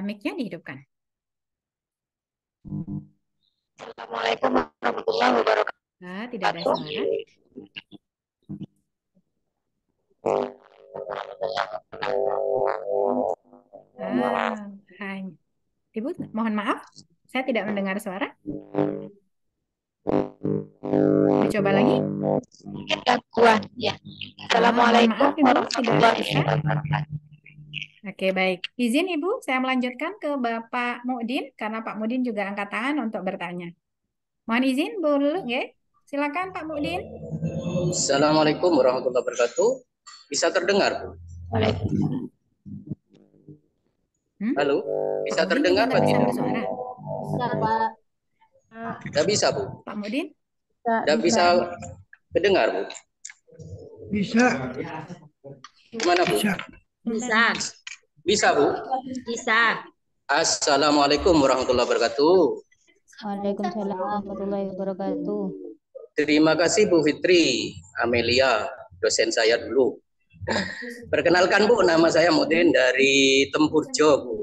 Mic-nya dihidupkan. Assalamualaikum warahmatullahi wabarakatuh. Tidak ada suara. Hai. Ibu, mohon maaf. Saya tidak mendengar suara. Dicoba lagi. Mungkin gangguan ya. Mohon Assalamualaikum maaf Ibu, tidak warahmatullahi bisa. wabarakatuh. Oke, baik. Izin Ibu, saya melanjutkan ke Bapak Mukdin karena Pak Mukdin juga angkat tangan untuk bertanya. Mohon izin, Bu Lulu, ya. Silakan Pak Mukdin. Assalamualaikum warahmatullahi wabarakatuh. Bisa terdengar, Bu? Halo, bisa Mukdin terdengar juga Pak nggak bisa tidak? bersuara. Bisa, Pak. Tidak bisa, Bu. Pak Mukdin? Tidak bisa mendengar, Bu. Bisa. Gimana, Bu? Bisa. Bisa, Bu. Bisa. Assalamualaikum warahmatullahi wabarakatuh. Waalaikumsalam warahmatullahi wabarakatuh. Terima kasih Bu Fitri Amelia, dosen saya dulu. Perkenalkan Bu, nama saya Mudin dari Tempurjo, Bu.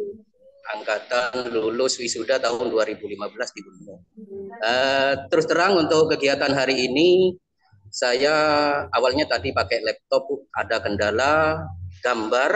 Angkatan lulus wisuda tahun 2015 di Gunung. Terus terang untuk kegiatan hari ini, saya awalnya tadi pakai laptop, Bu. Ada kendala gambar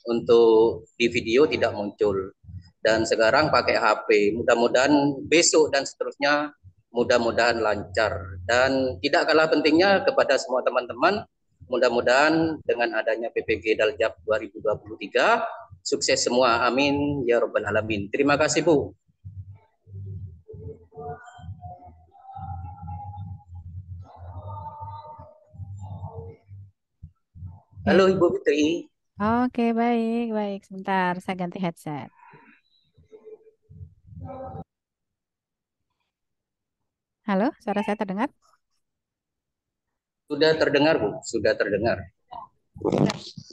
untuk di video tidak muncul. Dan sekarang pakai HP. Mudah-mudahan besok dan seterusnya mudah-mudahan lancar. Dan tidak kalah pentingnya kepada semua teman-teman, mudah-mudahan dengan adanya PPG Daljab 2023 sukses semua. Amin ya rabbal alamin. Terima kasih, Bu. Halo Ibu Fitri. Oke, baik, baik. Sebentar, saya ganti headset. Halo, suara saya terdengar? Sudah terdengar, Bu? Sudah terdengar.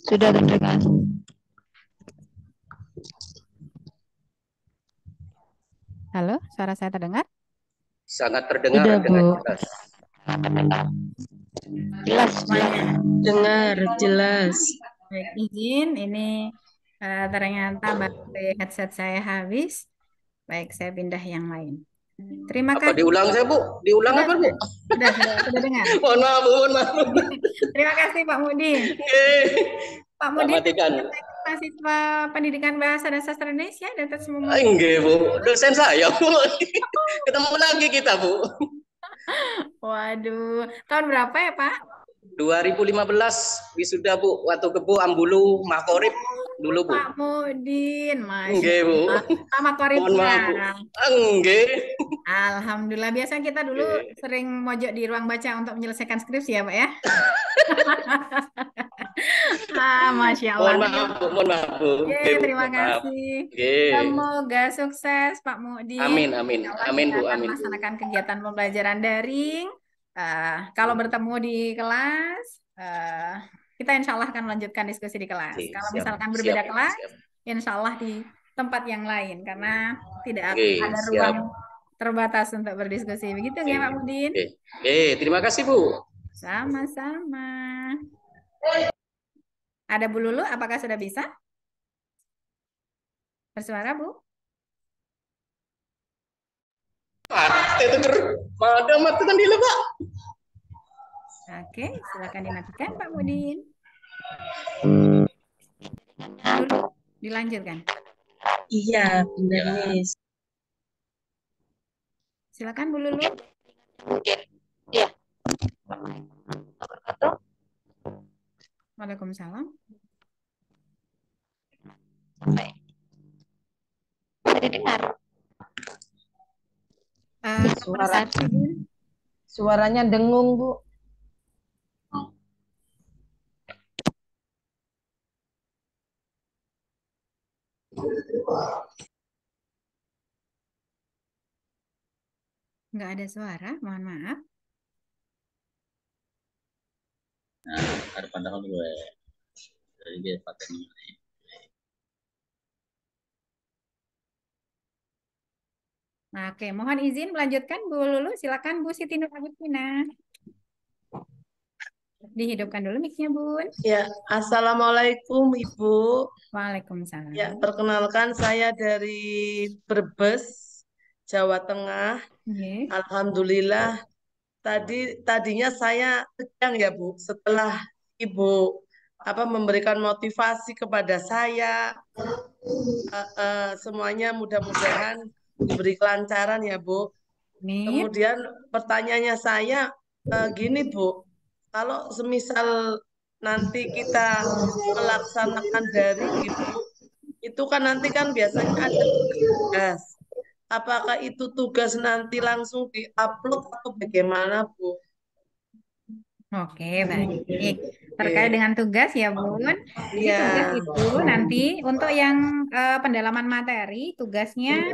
Sudah terdengar. Halo, suara saya terdengar? Sangat terdengar Sudah, dengan Bu. jelas. Jelas, jelas. Dengar jelas. Baik, izin. Ini ternyata baterai headset saya habis. Baik, saya pindah yang lain. Terima Apa kasih. diulang saya, Bu? Diulang apa, Bu? Sudah dengar. Mohon maaf, Bu, mohon maaf. Terima kasih Pak Mudin. Pak Tak Mudin matikan. mahasiswa Pendidikan Bahasa dan Sastra Indonesia dan semua. Enggak, Bu. Dosen saya, Bu. Ketemu lagi kita, Bu. Waduh, tahun berapa ya Pak? 2015 wisuda, Bu. Waktu ke Bu Ambulu, Makorib dulu, Bu. Pak Mudin, Masya Enggak, Bu. Allah. Sama Mohon maaf, Bu. koripnya. Enggak. Alhamdulillah, biasanya kita dulu sering mojok di ruang baca untuk menyelesaikan skripsi ya Pak ya. Masya Allah. Mohon maaf, Bu. Mohon maaf, Bu. Yeay, Oke, Bu. terima Mohon maaf. kasih. Oke. Semoga sukses Pak Mudin. Amin, amin. Insya Allah Amin, kita Bu. akan Amin, Bu. melaksanakan kegiatan pembelajaran daring. Kalau bertemu di kelas, kita insya Allah akan melanjutkan diskusi di kelas. Oke, Kalau siap, misalkan siap, berbeda Bu. kelas, Siap. insya Allah di tempat yang lain karena tidak Oke, ada siap. ruang terbatas untuk berdiskusi. Begitu ya Pak Mudin? Oke. Terima kasih, Bu. Sama-sama. Ada Bu Lulu, apakah sudah bisa bersuara, Bu? Itu madam matikan dulu, Pak. Oke, silakan dimatikan Pak Mudin. Lulu, dilanjutkan. Iya, benar nih. Silakan Bu Lulu. Iya. Waalaikumsalam. Bisa didengar. Suaranya dengung, Bu. Nggak ada suara, mohon maaf. Nah, ada pandangan gue dari dia paten ini. Nah, oke, mohon izin melanjutkan Bu Lulu. Silakan Bu Siti Nur Agustina. Dihidupkan dulu mic-nya, Bun. Ya, Assalamualaikum Ibu. Waalaikumsalam. Ya, perkenalkan saya dari Brebes, Jawa Tengah. Alhamdulillah. Tadinya saya tegang ya Bu, setelah Ibu memberikan motivasi kepada saya, semuanya mudah-mudahan diberi kelancaran ya Bu. Kemudian pertanyaannya saya gini Bu, kalau semisal nanti kita melaksanakan daring Ibu, itu kan nanti kan biasanya ada tugas. Apakah itu tugas nanti langsung diupload atau bagaimana Bu? Oke, baik. Terkait dengan tugas ya, Bun. Jadi Iya. tugas itu nanti untuk yang pendalaman materi, tugasnya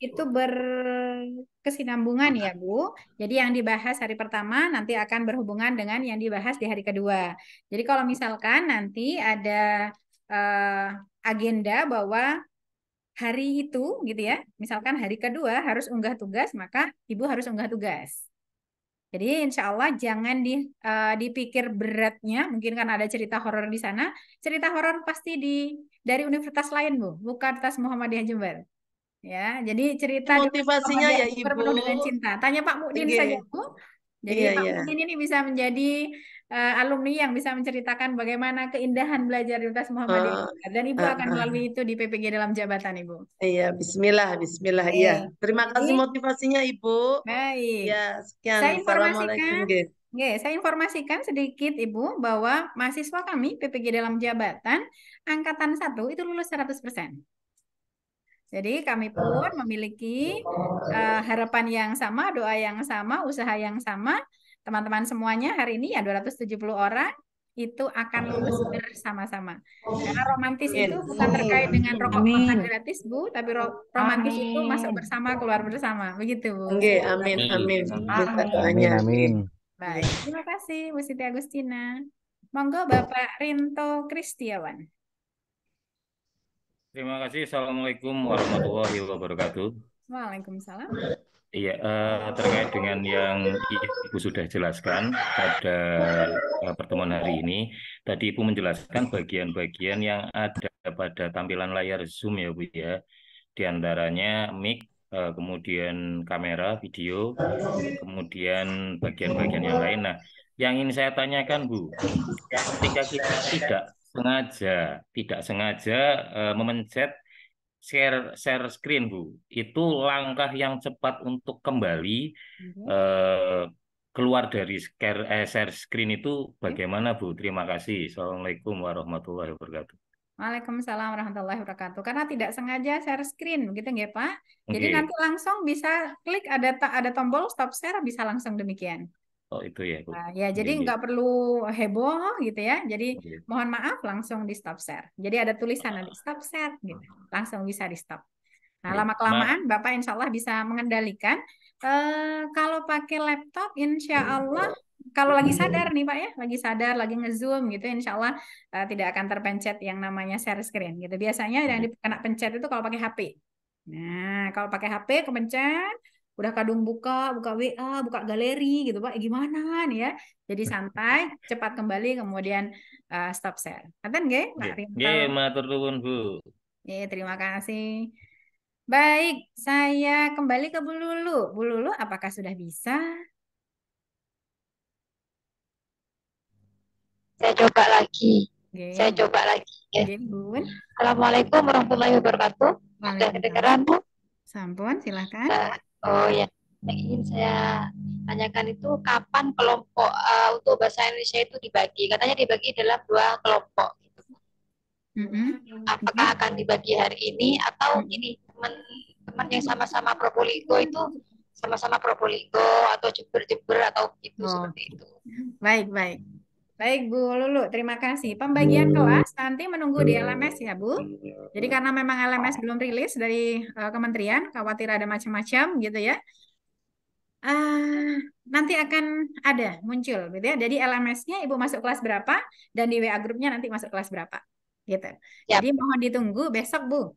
itu berkesinambungan ya, Bu. Jadi yang dibahas hari pertama nanti akan berhubungan dengan yang dibahas di hari kedua. Jadi kalau misalkan nanti ada agenda bahwa hari itu gitu ya, misalkan hari kedua harus unggah tugas, maka Ibu harus unggah tugas. Jadi insya Allah jangan dipikir beratnya, mungkin kan ada cerita horor di sana. Cerita horor pasti dari universitas lain, Bu, bukan Universitas Muhammadiyah Jember. Ya, jadi cerita di Motivasinya ya Muhammadiyah Ibu. penuh dengan cinta. Tanya Pak Mukdin Oke. saja, Bu. Jadi Iya, Pak iya. Mukdin ini bisa menjadi alumni yang bisa menceritakan bagaimana keindahan belajar di Universitas Muhammadiyah Jember. Dan Ibu akan melalui itu di PPG dalam jabatan, Ibu. Iya, bismillah, bismillah. Iya. Terima kasih Jadi, motivasinya Ibu. baik. Ya, sekian. Saya Assalamualaikum. informasikan, saya informasikan sedikit Ibu bahwa mahasiswa kami PPG dalam jabatan angkatan 1 itu lulus 100%. Jadi kami pun memiliki harapan yang sama, doa yang sama, usaha yang sama. Teman-teman semuanya hari ini ya 270 orang itu akan lulus bersama-sama. Karena romantis itu bukan terkait dengan rokok makan gratis, Bu, tapi romantis itu masuk bersama, keluar bersama. Begitu, Bu. Oke, amin, amin. Minta doanya. Amin. Baik, terima kasih Bu Siti Agustina. Monggo Bapak Rinto Kristiawan. Terima kasih. Assalamualaikum warahmatullahi wabarakatuh. Waalaikumsalam. Iya, terkait dengan yang Ibu sudah jelaskan pada pertemuan hari ini, tadi Ibu menjelaskan bagian-bagian yang ada pada tampilan layar Zoom ya Bu ya, di antaranya mic, kemudian kamera, video, kemudian bagian-bagian yang lain. Nah, yang ingin saya tanyakan Bu, ketika kita tidak sengaja memencet share screen Bu, itu langkah yang cepat untuk kembali keluar dari share screen itu bagaimana Bu? Terima kasih. Assalamualaikum warahmatullahi wabarakatuh. Waalaikumsalam warahmatullahi wabarakatuh. Karena tidak sengaja share screen, begitu nggak Pak? Jadi Oke. nanti langsung bisa klik ada tombol stop share, bisa langsung demikian. Oh itu ya Bu. Nah, ya, jadi Oke. nggak perlu heboh gitu ya. Jadi Oke. mohon maaf langsung di stop share. Jadi ada tulisan nanti stop share gitu. Langsung bisa di stop. Nah, Oke. lama-kelamaan Bapak insya Allah bisa mengendalikan. Kalau pakai laptop insya Allah, kalau lagi sadar nih Pak ya, lagi sadar, lagi nge-zoom gitu, insya Allah tidak akan terpencet yang namanya share screen gitu. Biasanya yang kena pencet itu kalau pakai HP. Nah, kalau pakai HP kepencet, udah kadung buka WA, buka galeri gitu Pak, gimana nih ya? Jadi santai, cepat kembali, kemudian stop share. Ngaten nggih, Pak Rinto? Nggih, matur nuwun Bu. Terima kasih. Baik, saya kembali ke Bu Lulu. Bu Lulu, apakah sudah bisa? Saya coba lagi. Oke. Saya coba lagi. Ya. Oke, Bun. Assalamualaikum warahmatullahi wabarakatuh. Sudah kedengaran, Bu? Sampun, silakan. Oh ya, yang ingin saya tanyakan itu kapan kelompok untuk bahasa Indonesia itu dibagi? Katanya dibagi dalam 2 kelompok. Gitu. Apakah akan dibagi hari ini atau ini teman-teman yang sama-sama Probolinggo itu sama-sama Probolinggo atau Jember-Jember atau gitu seperti itu? Baik, baik. Baik Bu Lulu, terima kasih. Pembagian kelas nanti menunggu di LMS ya Bu. Jadi karena memang LMS belum rilis dari kementerian, khawatir ada macam-macam gitu ya. Nanti akan ada muncul gitu ya. Jadi LMS-nya Ibu masuk kelas berapa dan di WA grupnya nanti masuk kelas berapa gitu. Jadi mohon ditunggu besok Bu.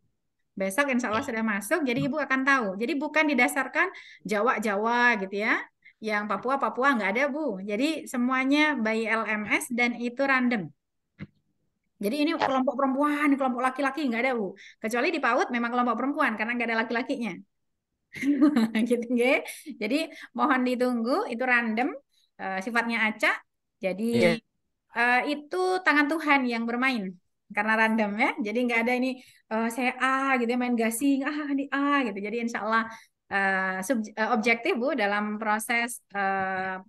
Besok insya Allah sudah masuk, jadi Ibu akan tahu. Jadi bukan didasarkan Jawa-Jawa gitu ya. Yang Papua nggak ada Bu. Jadi semuanya by LMS dan itu random. Jadi ini kelompok perempuan, kelompok laki-laki nggak ada Bu. Kecuali di PAUD memang kelompok perempuan karena nggak ada laki-lakinya. Gitu nggih. Jadi mohon ditunggu, itu random, sifatnya acak. Jadi itu tangan Tuhan yang bermain. karena random ya. Jadi nggak ada ini saya A gitu ya, main gasing di A gitu. Jadi insya Allah objektif Bu dalam proses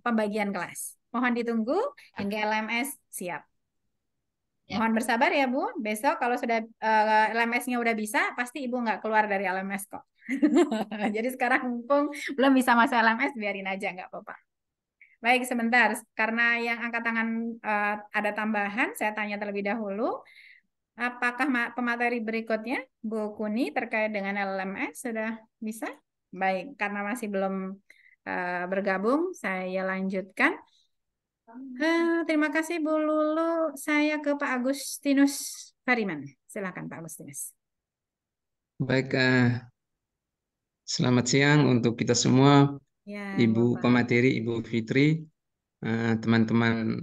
pembagian kelas. Mohon ditunggu hingga LMS siap. Mohon bersabar ya Bu. Besok kalau sudah LMS-nya udah bisa, pasti Ibu nggak keluar dari LMS kok. Jadi sekarang mumpung belum bisa masuk LMS, biarin aja nggak apa-apa. Baik, sebentar. Karena yang angkat tangan ada tambahan, saya tanya terlebih dahulu. Apakah pemateri berikutnya, Bu Kuni, terkait dengan LMS sudah bisa? Baik, karena masih belum bergabung, saya lanjutkan. Terima kasih Bu Lulu. Saya ke Pak Agustinus Fariman. Silakan Pak Agustinus. Baik, selamat siang untuk kita semua, Ya, Ibu Bapak. pemateri, Ibu Fitri, teman-teman,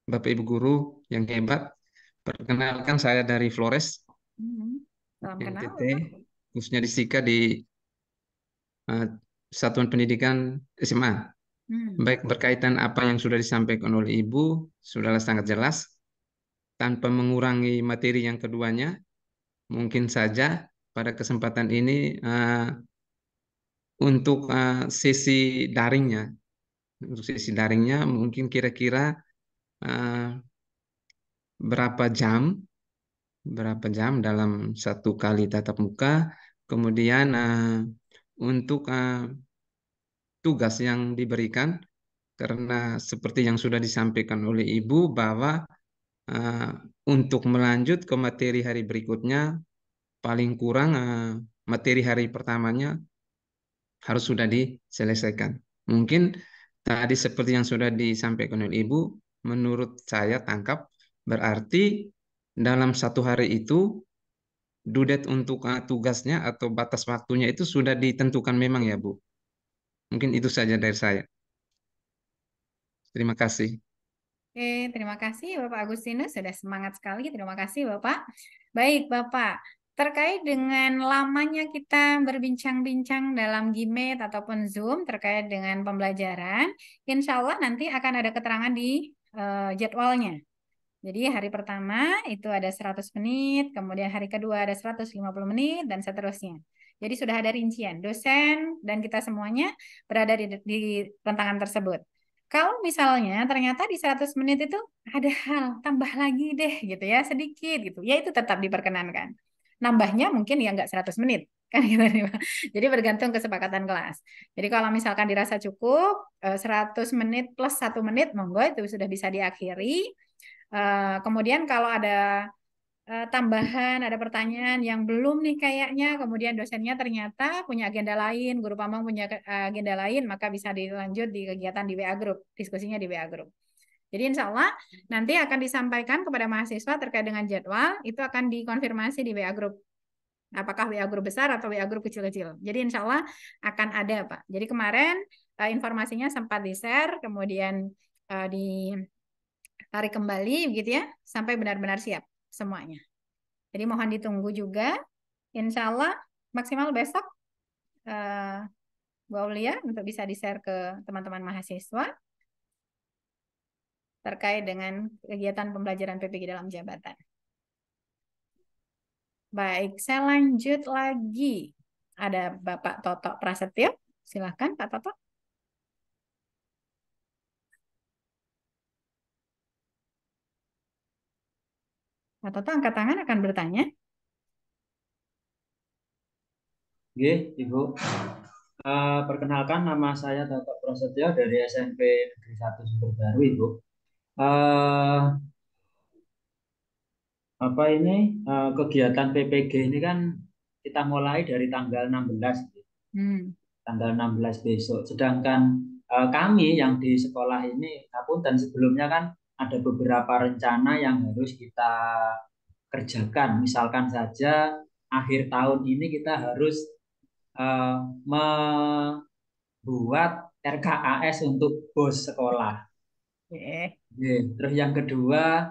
Bapak Ibu guru yang hebat. Perkenalkan saya dari Flores, Salam kenal, NTT, Bapak. khususnya di SIKA di Satuan Pendidikan SMA. Baik, berkaitan apa yang sudah disampaikan oleh Ibu, sudahlah sangat jelas. Tanpa mengurangi materi yang keduanya, mungkin saja pada kesempatan ini untuk sesi daringnya, mungkin kira-kira berapa jam dalam satu kali tatap muka, kemudian untuk tugas yang diberikan, karena seperti yang sudah disampaikan oleh Ibu bahwa untuk melanjut ke materi hari berikutnya, paling kurang materi hari pertamanya harus sudah diselesaikan. Mungkin tadi seperti yang sudah disampaikan oleh Ibu, menurut saya tangkap berarti dalam satu hari itu due date untuk tugasnya atau batas waktunya itu sudah ditentukan memang ya Bu. Mungkin itu saja dari saya. Terima kasih. Oke, terima kasih Bapak Agustinus, sudah semangat sekali. Terima kasih Bapak. Baik Bapak, terkait dengan lamanya kita berbincang-bincang dalam Gmeet ataupun Zoom terkait dengan pembelajaran, insya Allah nanti akan ada keterangan di jadwalnya. Jadi hari pertama itu ada 100 menit, kemudian hari kedua ada 150 menit, dan seterusnya. Jadi sudah ada rincian, dosen dan kita semuanya berada di rentangan tersebut. Kalau misalnya ternyata di 100 menit itu ada hal, tambah lagi deh gitu ya, sedikit gitu, ya itu tetap diperkenankan. Nambahnya mungkin ya nggak 100 menit, kan gitu. Jadi bergantung kesepakatan kelas. Jadi kalau misalkan dirasa cukup, 100 menit plus 1 menit, monggo itu sudah bisa diakhiri. Kemudian kalau ada tambahan, ada pertanyaan yang belum nih kayaknya, kemudian dosennya ternyata punya agenda lain, guru pamong punya agenda lain, maka bisa dilanjut di kegiatan di WA Group, diskusinya di WA Group. Jadi insya Allah nanti akan disampaikan kepada mahasiswa terkait dengan jadwal, itu akan dikonfirmasi di WA Group. Apakah WA Group besar atau WA Group kecil-kecil. Jadi insya Allah akan ada Pak. Jadi kemarin informasinya sempat di-share, kemudian ditarik kembali begitu ya, sampai benar-benar siap semuanya. Jadi mohon ditunggu juga. Insya Allah maksimal besok Bu Aulia untuk bisa di-share ke teman-teman mahasiswa terkait dengan kegiatan pembelajaran PPG dalam jabatan. Baik, saya lanjut lagi. Ada Bapak Toto Prasetyo. Silakan Pak Toto. Pak Toto angkat tangan akan bertanya. Oke, Ibu. Perkenalkan, nama saya Toto Prasetyo dari SMP Negeri 1 Sumber Baru, Ibu. Kegiatan PPG ini kan kita mulai dari tanggal 16, tanggal 16 besok. Sedangkan kami yang di sekolah ini, dan sebelumnya kan ada beberapa rencana yang harus kita kerjakan. Misalkan saja akhir tahun ini kita harus membuat RKAS untuk bos sekolah. Terus yang kedua,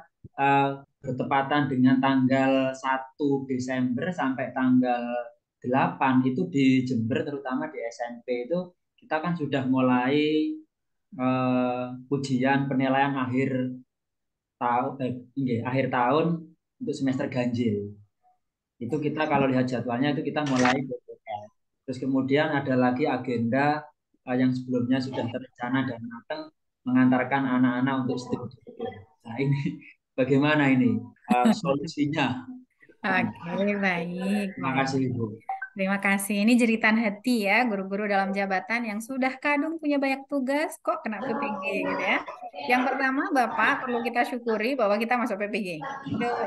bertepatan dengan tanggal 1 Desember sampai tanggal 8 itu di Jember, terutama di SMP itu kita kan sudah mulai ujian penilaian akhir akhir tahun untuk semester ganjil. Itu kita kalau lihat jadwalnya itu kita mulai PPL. Terus kemudian ada lagi agenda yang sebelumnya sudah terencana dan matang mengantarkan anak-anak untuk studi. Nah ini bagaimana ini solusinya? Oke, baik. Terima kasih Ibu. Terima kasih. Ini jeritan hati ya, guru-guru dalam jabatan yang sudah kadung punya banyak tugas, kok kena PPG gitu ya. Yang pertama, Bapak perlu kita syukuri bahwa kita masuk PPG.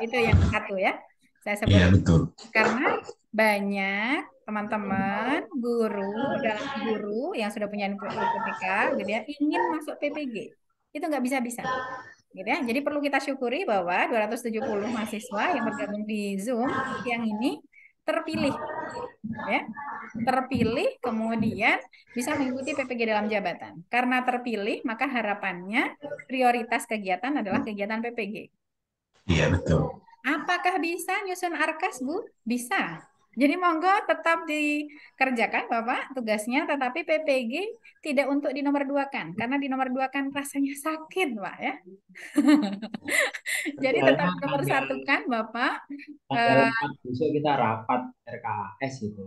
Itu yang satu ya. Saya sebut. Iya, betul. Karena banyak teman-teman guru yang sudah punya IPTK gitu ya, ingin masuk PPG. Itu nggak bisa-bisa. Gitu ya. Jadi perlu kita syukuri bahwa 270 mahasiswa yang bergabung di Zoom yang ini terpilih, ya, terpilih kemudian bisa mengikuti PPG dalam jabatan. Karena terpilih, maka harapannya prioritas kegiatan adalah kegiatan PPG. Iya, betul. Apakah bisa nyusun arkas, Bu? Bisa. Jadi monggo tetap dikerjakan Bapak tugasnya, tetapi PPG tidak untuk dinomor-duakan, karena dinomor-duakan rasanya sakit, Pak ya. Jadi tetap nomor-satukan Bapak. Tanggal 4 besok kita rapat RKS itu.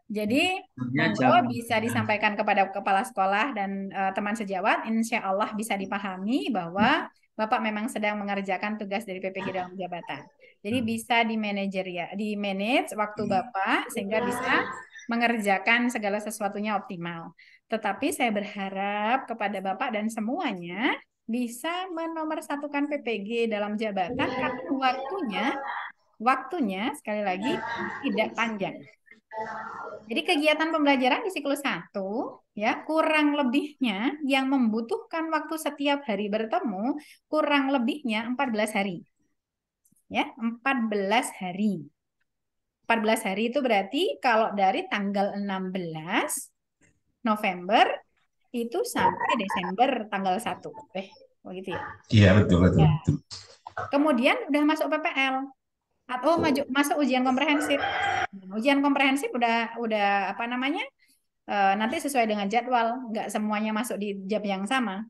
Jadi monggo bisa disampaikan kepada kepala sekolah dan teman sejawat, insya Allah bisa dipahami bahwa Bapak memang sedang mengerjakan tugas dari PPG dalam jabatan. Jadi bisa di-manage waktu Bapak sehingga bisa mengerjakan segala sesuatunya optimal. Tetapi saya berharap kepada Bapak dan semuanya bisa menomorsatukan PPG dalam jabatan karena waktunya sekali lagi tidak panjang. Jadi kegiatan pembelajaran di siklus 1 ya kurang lebihnya yang membutuhkan waktu setiap hari bertemu kurang lebihnya 14 hari. Ya, 14 hari. 14 hari itu berarti kalau dari tanggal 16 November itu sampai Desember tanggal 1. Begitu ya? Iya, betul. Ya. Kemudian udah masuk PPL atau masuk ujian komprehensif. Ujian komprehensif udah apa namanya? Nanti sesuai dengan jadwal, nggak semuanya masuk di jam yang sama.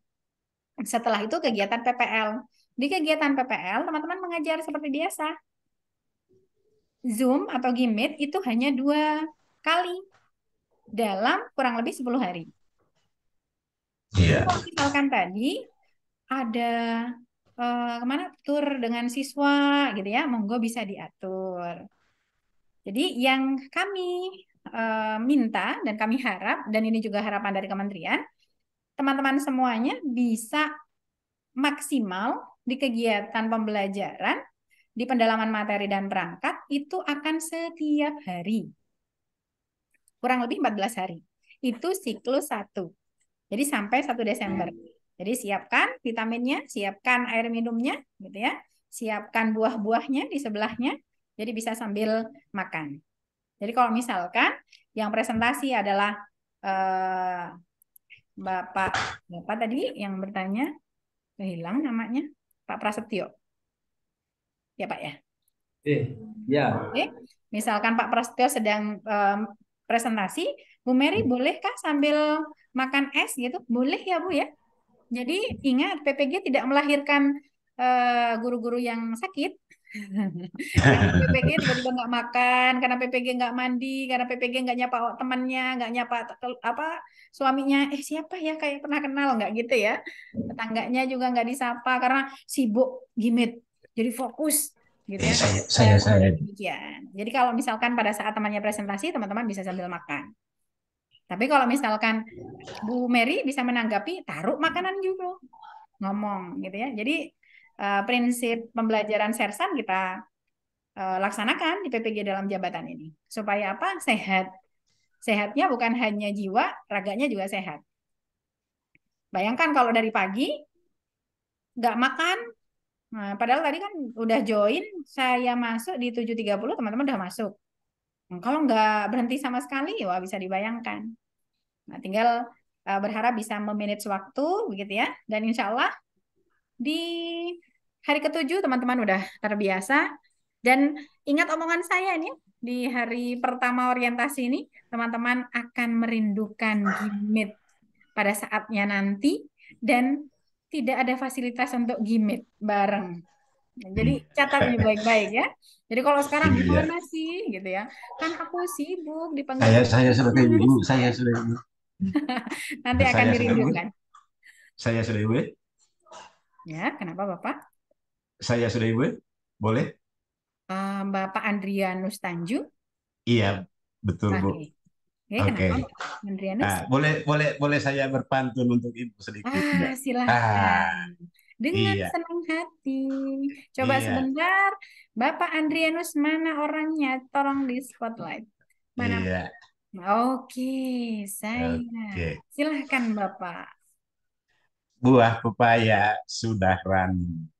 Setelah itu kegiatan PPL. Di kegiatan PPL, teman-teman mengajar seperti biasa. Zoom atau Gmeet itu hanya 2 kali dalam kurang lebih 10 hari. Iya. Misalkan tadi ada kemana tur dengan siswa gitu ya, monggo bisa diatur. Jadi yang kami minta dan kami harap, dan ini juga harapan dari kementerian, teman-teman semuanya bisa maksimal di kegiatan pembelajaran, di pendalaman materi dan perangkat, itu akan setiap hari. Kurang lebih 14 hari. Itu siklus 1. Jadi sampai 1 Desember. Jadi siapkan vitaminnya, siapkan air minumnya, gitu ya. Siapkan buah-buahnya di sebelahnya, jadi bisa sambil makan. Jadi kalau misalkan yang presentasi adalah Bapak tadi yang bertanya, hilang namanya, Pak Prasetyo. Ya Pak ya? Ya. Oke. Misalkan Pak Prasetyo sedang presentasi, Bu Mary bolehkah sambil makan es gitu? Boleh ya Bu ya? Jadi ingat, PPG tidak melahirkan guru-guru yang sakit. Karena PPG tiba-tiba nggak makan, karena PPG nggak mandi, karena PPG nggak nyapa temannya, nggak nyapa suaminya, siapa ya kayak pernah kenal, nggak gitu ya. Tetangganya juga nggak disapa karena sibuk Gmeet, jadi fokus gitu ya. Saya. Jadi kalau misalkan pada saat temannya presentasi, teman-teman bisa sambil makan. Tapi kalau misalkan Bu Mary bisa menanggapi, taruh makanan juga, ngomong gitu ya. Jadi prinsip pembelajaran sersan kita laksanakan di PPG dalam jabatan ini. Supaya apa? Sehat. Sehatnya bukan hanya jiwa, raganya juga sehat. Bayangkan kalau dari pagi nggak makan, nah, padahal tadi kan udah join, saya masuk di 7.30, teman-teman udah masuk. Kalau nggak berhenti sama sekali, wah bisa dibayangkan. Nah, tinggal berharap bisa memanage waktu, begitu ya. Dan insya Allah di hari ke-7 teman-teman udah terbiasa. Dan ingat omongan saya ini, di hari pertama orientasi ini, teman-teman akan merindukan Gmeet pada saatnya nanti. Dan tidak ada fasilitas untuk gimit bareng. Jadi catat ini baik-baik ya. Jadi kalau sekarang Iya. gimana sih gitu ya? Kan aku sibuk dipanggil Saya sudah kayak tugas. ibu, saya sudah ibu. Nanti akan Saya sudah ibu. dirindukan. Saya sudah ibu. Ya, kenapa Bapak? Saya sudah ibu. Boleh? Bapak Andrianus Tanjung. Iya, betul Bu. Oke. Oke, Oke. kenapa Pak Andrianus? Boleh saya berpantun untuk ibu sedikit enggak? Silahkan. Dengan Iya. senang hati. Coba Iya. sebentar. Bapak Andrianus, mana orangnya? Tolong di spotlight. Mana? Iya. Oke, saya. Oke. Silahkan Bapak. Buah pepaya sudah ranum.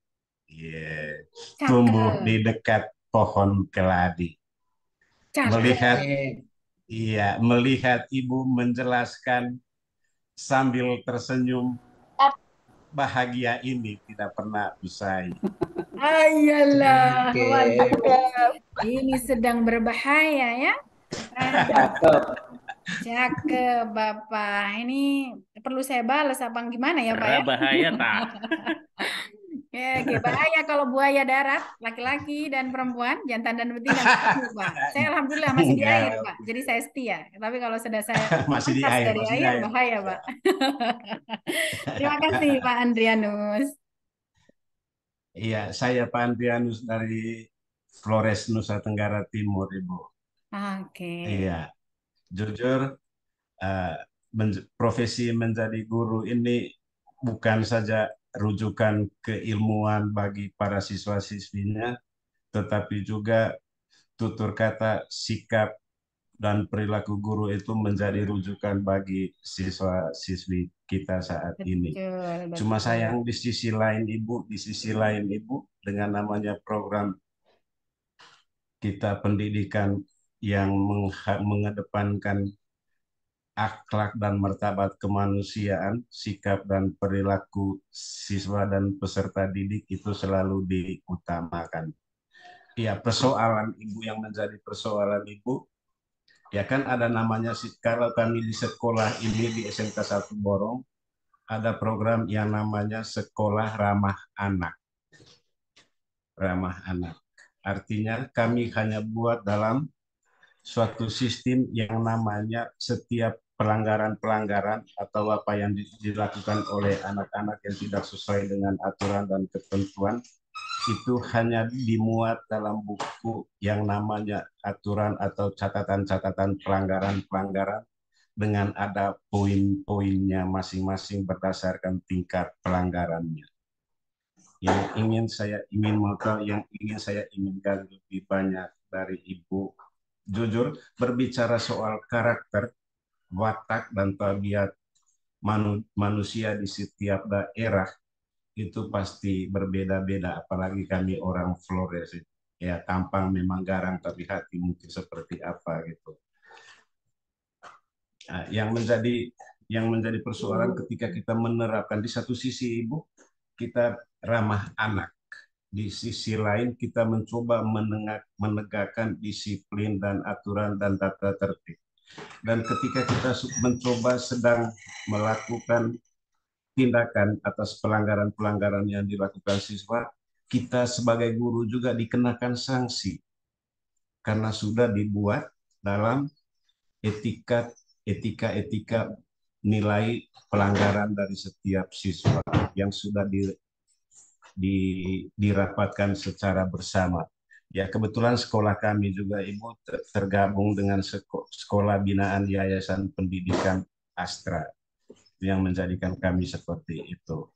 Iya. Cakep. Tumbuh di dekat pohon keladi. Cakep. Melihat ibu menjelaskan sambil tersenyum, bahagia ini tidak pernah usai. Ayolah, Cakep. ini sedang berbahaya ya. Cakep. Cakep Bapak. Ini perlu saya balas apa gimana ya Pak ya? Bahaya tak? Ya, bahaya kalau buaya darat, laki-laki dan perempuan, jantan dan betina. Pak. Saya alhamdulillah masih di air Pak, jadi saya setia. Tapi kalau sudah saya Masih di lepas air, dari masih di air, air. bahaya Pak. Terima kasih Pak Andrianus. Iya, saya Pak Andrianus dari Flores, Nusa Tenggara Timur, Ibu. Oke. Iya, jujur profesi menjadi guru ini bukan saja rujukan keilmuan bagi para siswa-siswinya, tetapi juga tutur kata, sikap, dan perilaku guru itu menjadi rujukan bagi siswa-siswi kita saat ini. Betul. Cuma sayang di sisi lain Ibu, dengan namanya program kita pendidikan yang mengedepankan akhlak dan martabat kemanusiaan, sikap dan perilaku siswa dan peserta didik itu selalu diutamakan. Ya, persoalan Ibu yang menjadi persoalan Ibu, ya kan ada namanya, kalau kami di sekolah ini di SMK 1 Borong, ada program yang namanya Sekolah Ramah Anak. Ramah Anak. Artinya kami hanya buat dalam suatu sistem yang namanya setiap pelanggaran-pelanggaran atau apa yang dilakukan oleh anak-anak yang tidak sesuai dengan aturan dan ketentuan itu hanya dimuat dalam buku yang namanya aturan atau catatan-catatan pelanggaran-pelanggaran dengan ada poin-poinnya masing-masing berdasarkan tingkat pelanggarannya. Yang ingin saya inginkan lebih banyak dari Ibu, jujur berbicara soal karakter, watak dan tabiat manusia di setiap daerah itu pasti berbeda-beda, apalagi kami orang Flores ya, tampang memang garang tapi hati mungkin seperti apa gitu. Nah, yang menjadi persoalan ketika kita menerapkan, di satu sisi Ibu kita ramah anak, di sisi lain kita mencoba menegakkan disiplin dan aturan dan tata tertib. Dan ketika kita mencoba sedang melakukan tindakan atas pelanggaran-pelanggaran yang dilakukan siswa, kita sebagai guru juga dikenakan sanksi karena sudah dibuat dalam etika nilai pelanggaran dari setiap siswa yang sudah dirapatkan secara bersama. Ya, kebetulan sekolah kami juga Ibu tergabung dengan sekolah binaan Yayasan Pendidikan Astra yang menjadikan kami seperti itu.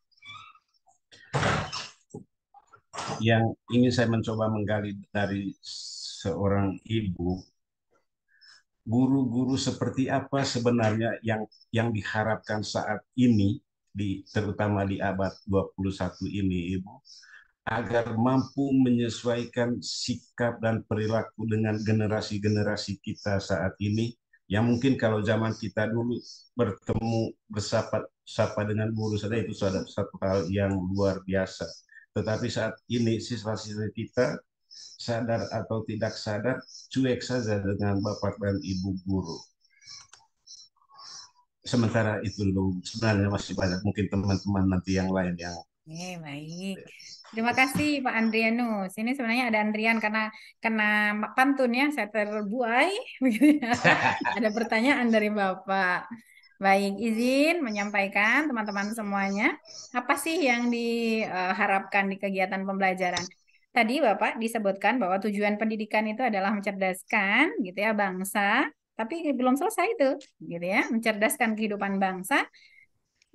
Yang ingin saya mencoba menggali dari seorang ibu, guru-guru seperti apa sebenarnya yang diharapkan saat ini, terutama di abad 21 ini Ibu, agar mampu menyesuaikan sikap dan perilaku dengan generasi-generasi kita saat ini, yang mungkin kalau zaman kita dulu bertemu bersapa dengan guru saja itu satu hal yang luar biasa. Tetapi saat ini siswa-siswa kita sadar atau tidak sadar cuek saja dengan bapak dan ibu guru. sementara itu dulu. Sebenarnya masih banyak mungkin teman-teman nanti yang lain yang Baik. Terima kasih Pak Andrianus. Ini sebenarnya ada Andrian karena kena pantun ya, saya terbuai. begitu ya. Ada pertanyaan dari Bapak. Baik, izin menyampaikan teman-teman semuanya, apa sih yang diharapkan di kegiatan pembelajaran? Tadi Bapak disebutkan bahwa tujuan pendidikan itu adalah mencerdaskan gitu ya bangsa, tapi belum selesai itu gitu ya, mencerdaskan kehidupan bangsa,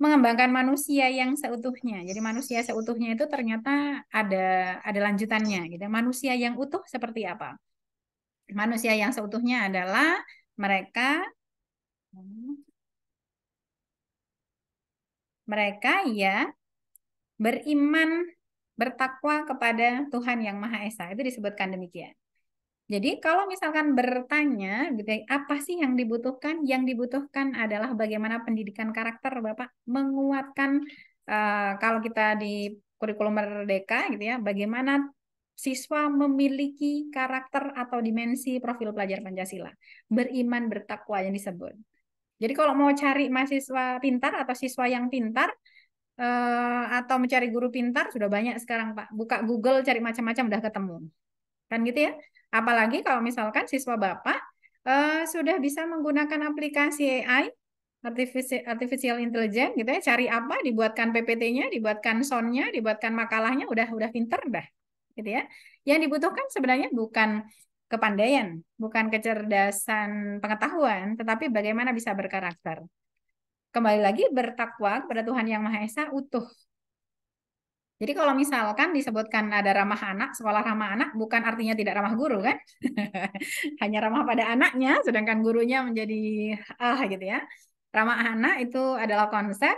mengembangkan manusia yang seutuhnya. Jadi manusia seutuhnya itu ternyata ada lanjutannya gitu. Manusia yang utuh seperti apa? Manusia yang seutuhnya adalah mereka ya beriman, bertakwa kepada Tuhan Yang Maha Esa. Itu disebutkan demikian. Jadi kalau misalkan bertanya, gitu, apa sih yang dibutuhkan? Yang dibutuhkan adalah bagaimana pendidikan karakter, Bapak, menguatkan kalau kita di kurikulum Merdeka, gitu ya, bagaimana siswa memiliki karakter atau dimensi profil pelajar Pancasila, beriman, bertakwa yang disebut. Jadi kalau mau cari mahasiswa pintar atau siswa yang pintar, atau mencari guru pintar sudah banyak sekarang, Pak. Buka Google, cari macam-macam udah ketemu. Kan gitu ya. Apalagi kalau misalkan siswa Bapak sudah bisa menggunakan aplikasi AI, artificial intelligence gitu ya, cari apa, dibuatkan PPT-nya, dibuatkan sound-nya, dibuatkan makalahnya, udah pinter dah. Gitu ya. Yang dibutuhkan sebenarnya bukan kepandaian, bukan kecerdasan pengetahuan, tetapi bagaimana bisa berkarakter. Kembali lagi bertakwa kepada Tuhan Yang Maha Esa utuh. Jadi kalau misalkan disebutkan ada ramah anak, sekolah ramah anak, bukan artinya tidak ramah guru kan? Hanya ramah pada anaknya, sedangkan gurunya menjadi gitu ya. Ramah anak itu adalah konsep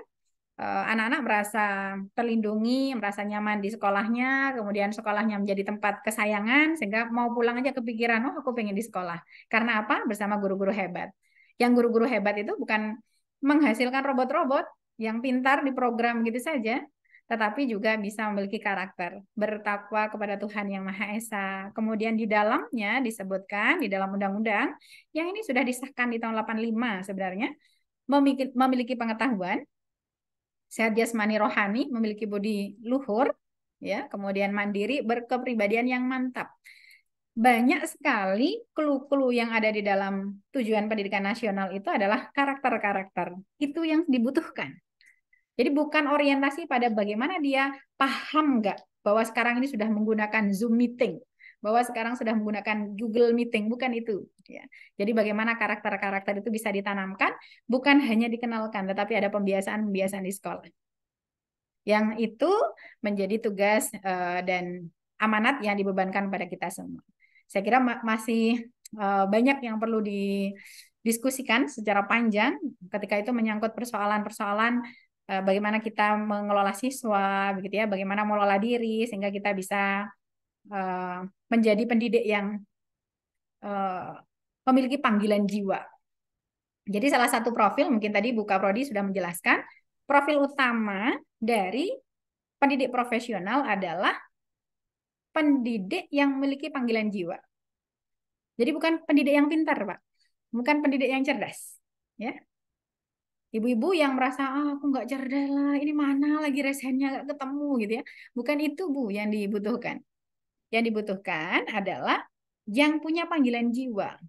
anak-anak merasa terlindungi, merasa nyaman di sekolahnya, kemudian sekolahnya menjadi tempat kesayangan, sehingga mau pulang aja kepikiran, oh aku pengen di sekolah. Karena apa? Bersama guru-guru hebat. Yang guru-guru hebat itu bukan menghasilkan robot-robot yang pintar di program gitu saja, tetapi juga bisa memiliki karakter, bertakwa kepada Tuhan Yang Maha Esa. Kemudian di dalamnya disebutkan, di dalam undang-undang, yang ini sudah disahkan di tahun 85 sebenarnya, memiliki pengetahuan, sehat jasmani rohani, memiliki budi luhur, ya, kemudian mandiri, berkepribadian yang mantap. Banyak sekali clue-clue yang ada di dalam tujuan pendidikan nasional itu adalah karakter-karakter. Itu yang dibutuhkan. Jadi bukan orientasi pada bagaimana dia paham nggak bahwa sekarang ini sudah menggunakan Zoom meeting, bahwa sekarang sudah menggunakan Google Meeting, bukan itu. Ya. Jadi bagaimana karakter-karakter itu bisa ditanamkan, bukan hanya dikenalkan, tetapi ada pembiasaan-pembiasaan di sekolah. Yang itu menjadi tugas dan amanat yang dibebankan pada kita semua. Saya kira masih banyak yang perlu didiskusikan secara panjang ketika itu menyangkut persoalan-persoalan bagaimana kita mengelola siswa, begitu ya, bagaimana mengelola diri sehingga kita bisa menjadi pendidik yang memiliki panggilan jiwa. Jadi salah satu profil, mungkin tadi Bu Kaprodi sudah menjelaskan, profil utama dari pendidik profesional adalah pendidik yang memiliki panggilan jiwa. Jadi bukan pendidik yang pintar, Pak. Bukan pendidik yang cerdas. Ya. Ibu-ibu yang merasa, aku nggak cerdas lah, ini mana lagi resennya nggak ketemu gitu ya. Bukan itu Bu yang dibutuhkan. Yang dibutuhkan adalah yang punya panggilan jiwa,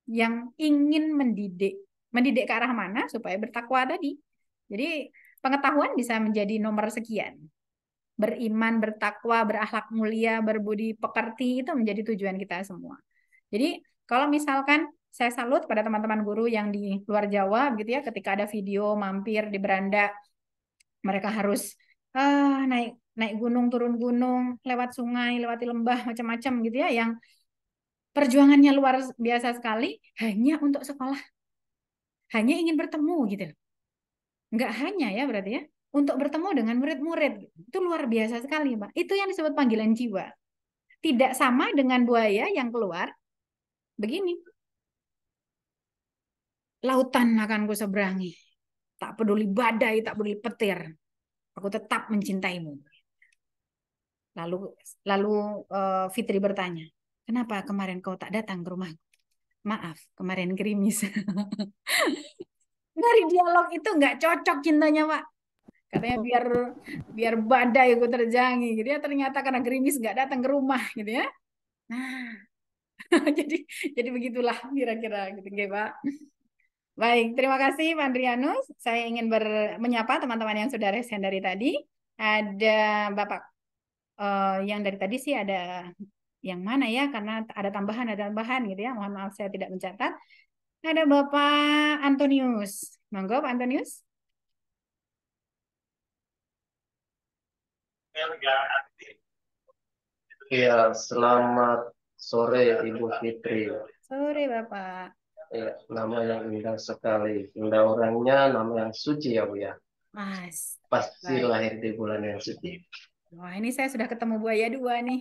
yang ingin mendidik. Mendidik ke arah mana supaya bertakwa tadi. Jadi pengetahuan bisa menjadi nomor sekian. Beriman, bertakwa, berakhlak mulia, berbudi pekerti, itu menjadi tujuan kita semua. Jadi kalau misalkan saya salut pada teman-teman guru yang di luar Jawa gitu ya, ketika ada video mampir di beranda, mereka harus naik gunung, turun gunung, lewat sungai, lewati lembah, macam-macam gitu ya, yang perjuangannya luar biasa sekali hanya untuk sekolah, hanya ingin bertemu gitu. Enggak hanya ya berarti ya, untuk bertemu dengan murid-murid, itu luar biasa sekali, Pak. Itu yang disebut panggilan jiwa. Tidak sama dengan buaya yang keluar begini. Lautan akan ku seberangi. Tak peduli badai, tak peduli petir. Aku tetap mencintaimu. Lalu Fitri bertanya, kenapa kemarin kau tak datang ke rumahku? Maaf, kemarin gerimis. Dari dialog itu nggak cocok cintanya, Pak. Katanya biar badai aku terjangi gitu ya. Ternyata karena gerimis nggak datang ke rumah gitu ya. Nah, jadi begitulah kira-kira gitu, nggih, Pak. Baik, terima kasih Pak Andrianus. Saya ingin menyapa teman-teman yang sudah resen dari tadi. Ada Bapak yang dari tadi sih ada yang mana ya? Karena ada tambahan gitu ya. Mohon maaf saya tidak mencatat. Ada Bapak Antonius. Monggo Pak Antonius. Ya, selamat sore Ibu Fitri. Sore Bapak. Ya, nama yang indah sekali. Indah orangnya, nama yang suci ya Bu ya. Mas. Pasti Baik. lahir di bulan yang suci. Wah, ini saya sudah ketemu buaya 2 nih.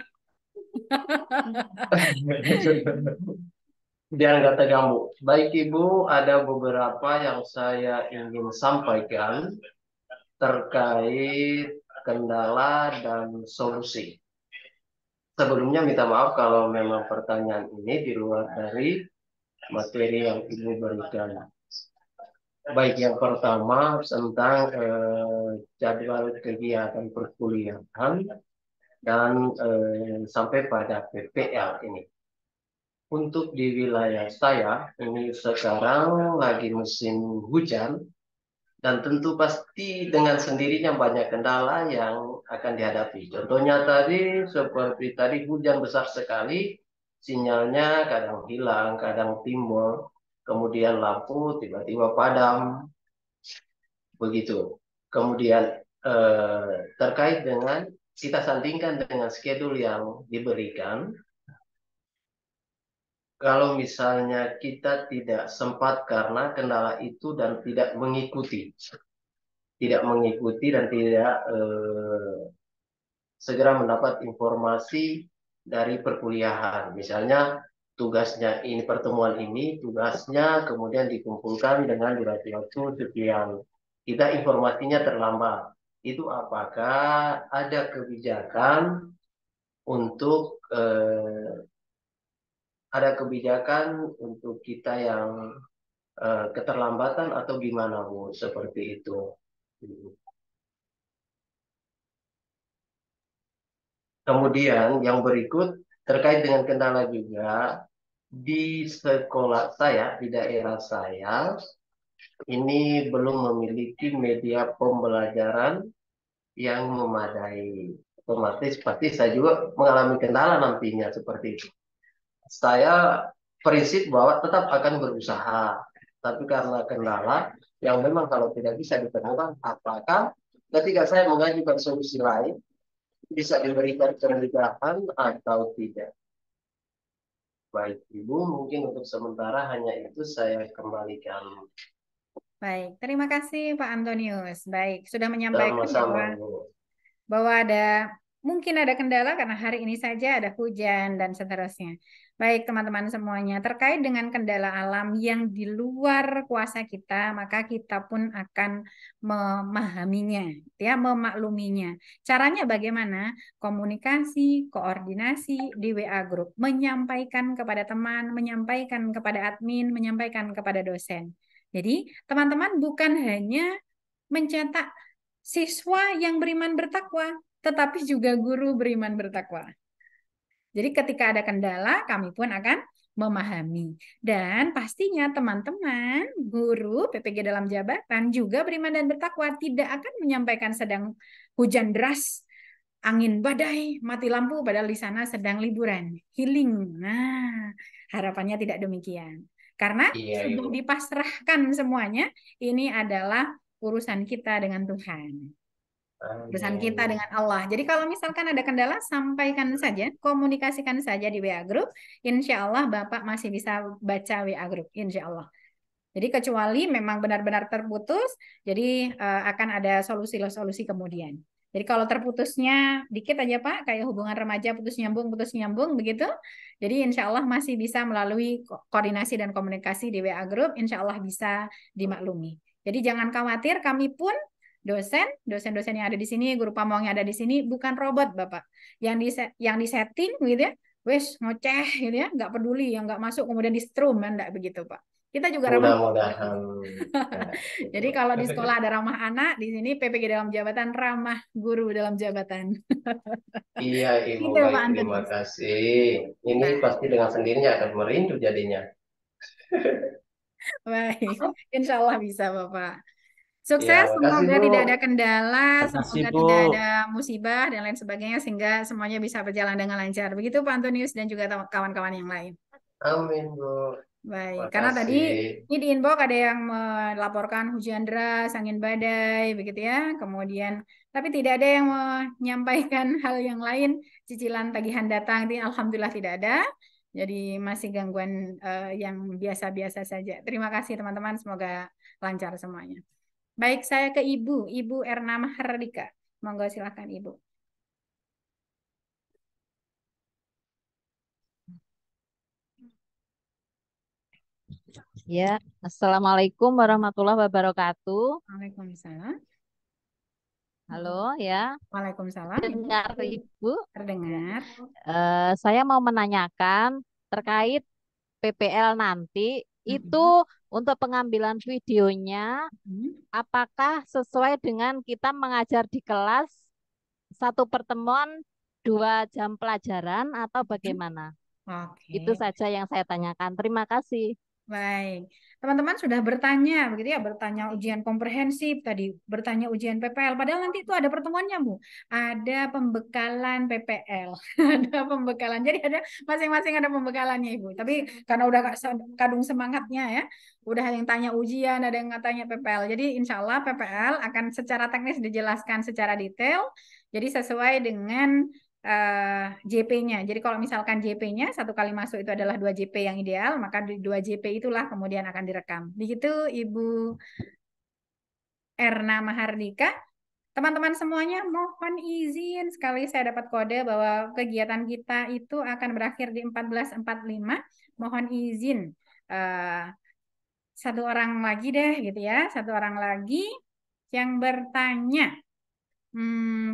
Biar nggak tegang Bu. Baik Ibu, ada beberapa yang saya ingin sampaikan terkait kendala dan solusi. Sebelumnya minta maaf kalau memang pertanyaan ini di luar dari materi yang Ibu berikan. Baik, yang pertama tentang jadwal kegiatan perkuliahan dan sampai pada PPL ini. Untuk di wilayah saya, ini sekarang lagi musim hujan, dan tentu pasti dengan sendirinya banyak kendala yang akan dihadapi. Contohnya tadi, seperti tadi hujan besar sekali, sinyalnya kadang hilang, kadang timbul, kemudian lampu tiba-tiba padam, begitu. Kemudian terkait dengan, kita sandingkan dengan schedule yang diberikan, kalau misalnya kita tidak sempat karena kendala itu dan tidak mengikuti dan tidak segera mendapat informasi dari perkuliahan. Misalnya tugasnya ini, pertemuan ini tugasnya kemudian dikumpulkan dengan durasi waktu sekian. Kita informasinya terlambat. Itu apakah ada kebijakan untuk kita yang keterlambatan atau gimana Bu? Seperti itu. Kemudian yang berikut terkait dengan kendala juga di sekolah saya, di daerah saya, ini belum memiliki media pembelajaran yang memadai. Otomatis pasti saya juga mengalami kendala nantinya seperti itu. Saya prinsip bahwa tetap akan berusaha, tapi karena kendala yang memang kalau tidak bisa ditemukan, apakah ketika saya mengajukan solusi lain bisa diberikan kemudahan atau tidak. Baik Ibu, mungkin untuk sementara hanya itu saya kembalikan. Baik, terima kasih Pak Antonius. Baik, sudah menyampaikan Sama-sama, bahwa mungkin ada kendala karena hari ini saja ada hujan dan seterusnya. Baik teman-teman semuanya, terkait dengan kendala alam yang di luar kuasa kita, maka kita pun akan memahaminya, ya, memakluminya. Caranya bagaimana? Komunikasi, koordinasi di WA Group, menyampaikan kepada teman, menyampaikan kepada admin, menyampaikan kepada dosen. Jadi teman-teman bukan hanya mencetak siswa yang beriman bertakwa, tetapi juga guru beriman bertakwa. Jadi ketika ada kendala, kami pun akan memahami. Dan pastinya teman-teman, guru, PPG dalam jabatan juga beriman dan bertakwa, tidak akan menyampaikan sedang hujan deras, angin badai, mati lampu, padahal di sana sedang liburan, healing. Nah, harapannya tidak demikian. Karena sudah dipasrahkan semuanya, ini adalah urusan kita dengan Tuhan. Urusan kita dengan Allah. Jadi kalau misalkan ada kendala, sampaikan saja, komunikasikan saja di WA Group. Insya Allah Bapak masih bisa baca WA Group, insya Allah. Jadi kecuali memang benar-benar terputus, jadi akan ada solusi-solusi kemudian. Jadi kalau terputusnya dikit aja Pak, kayak hubungan remaja putus nyambung begitu. Jadi insya Allah masih bisa melalui koordinasi dan komunikasi di WA Group, insya Allah bisa dimaklumi. Jadi jangan khawatir, kami pun dosen-dosen yang ada di sini, guru pamong yang ada di sini bukan robot Bapak. Yang disetting gitu ya, wes ngoceh gitu ya, nggak peduli, yang nggak masuk kemudian di strum, enggak begitu Pak. Kita juga ramah. Mudah-mudahan. Jadi kalau di sekolah ada ramah anak, di sini PPG dalam jabatan ramah guru dalam jabatan. Iya, Ibu, Gitu, Pak baik, terima Antonius. kasih. Ini pasti dengan sendirinya akan merindu jadinya. Baik, insya Allah bisa Bapak. Ya, Sukses, makasih, semoga Bu. tidak ada kendala, Makasih, semoga Bu. tidak ada musibah dan lain sebagainya, sehingga semuanya bisa berjalan dengan lancar. Begitu Pak Antonius dan juga kawan-kawan yang lain. Amin, Bu. Baik, karena tadi Makasih. ini di inbox ada yang melaporkan hujan deras, angin badai, begitu ya. Kemudian, tapi tidak ada yang menyampaikan hal yang lain, cicilan tagihan datang, ini alhamdulillah tidak ada. Jadi masih gangguan yang biasa-biasa saja. Terima kasih teman-teman, semoga lancar semuanya. Baik, saya ke Ibu Erna Mahardika. Monggo silakan Ibu. Ya, Assalamualaikum warahmatullahi wabarakatuh. Waalaikumsalam. Halo ya, Waalaikumsalam. dengar Ibu? Terdengar. Saya mau menanyakan terkait PPL nanti itu untuk pengambilan videonya, apakah sesuai dengan kita mengajar di kelas satu pertemuan 2 jam pelajaran atau bagaimana? Itu Oke. saja yang saya tanyakan. Terima kasih. Baik, teman-teman sudah bertanya, begitu ya, bertanya ujian komprehensif tadi, bertanya ujian PPL. Padahal nanti itu ada pertemuannya, Bu. Ada pembekalan PPL, ada pembekalan. Jadi ada masing-masing ada pembekalannya, Ibu. Tapi karena udah kadung semangatnya ya, udah ada yang tanya ujian, ada yang tanya PPL. Jadi insya Allah PPL akan secara teknis dijelaskan secara detail. Jadi sesuai dengan JP-nya. Jadi kalau misalkan JP-nya satu kali masuk itu adalah 2 JP yang ideal, maka 2 JP itulah kemudian akan direkam. Begitu Ibu Erna Mahardika. Teman-teman semuanya mohon izin sekali saya dapat kode bahwa kegiatan kita itu akan berakhir di 14.45. Mohon izin satu orang lagi deh gitu ya, satu orang lagi yang bertanya.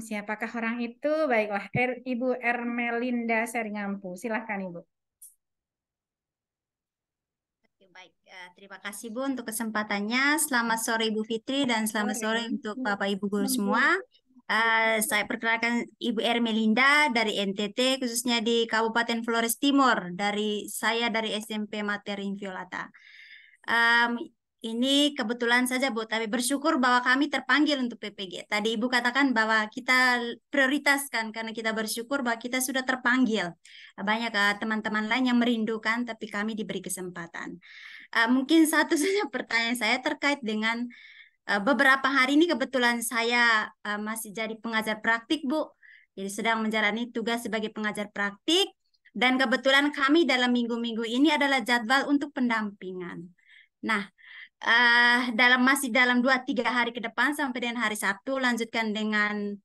Siapakah orang itu? Baiklah, Ibu Ermelinda Seringampu. Silahkan Ibu. Baik, terima kasih Bu untuk kesempatannya. Selamat sore Ibu Fitri dan selamat sore untuk Bapak Ibu guru semua. Saya perkenalkan Ibu Ermelinda dari NTT, khususnya di Kabupaten Flores Timur. Saya dari SMP Materi Inviolata. Ini kebetulan saja Bu, tapi bersyukur bahwa kami terpanggil untuk PPG. Tadi Ibu katakan bahwa kita prioritaskan karena kita bersyukur bahwa kita sudah terpanggil. Banyak teman-teman lain yang merindukan, tapi kami diberi kesempatan. Mungkin satu saja pertanyaan saya terkait dengan beberapa hari ini kebetulan saya masih jadi pengajar praktik Bu. Jadi sedang menjalani tugas sebagai pengajar praktik. Dan kebetulan kami dalam minggu-minggu ini adalah jadwal untuk pendampingan. Nah, masih dalam 2-3 hari ke depan sampai dengan hari Sabtu lanjutkan dengan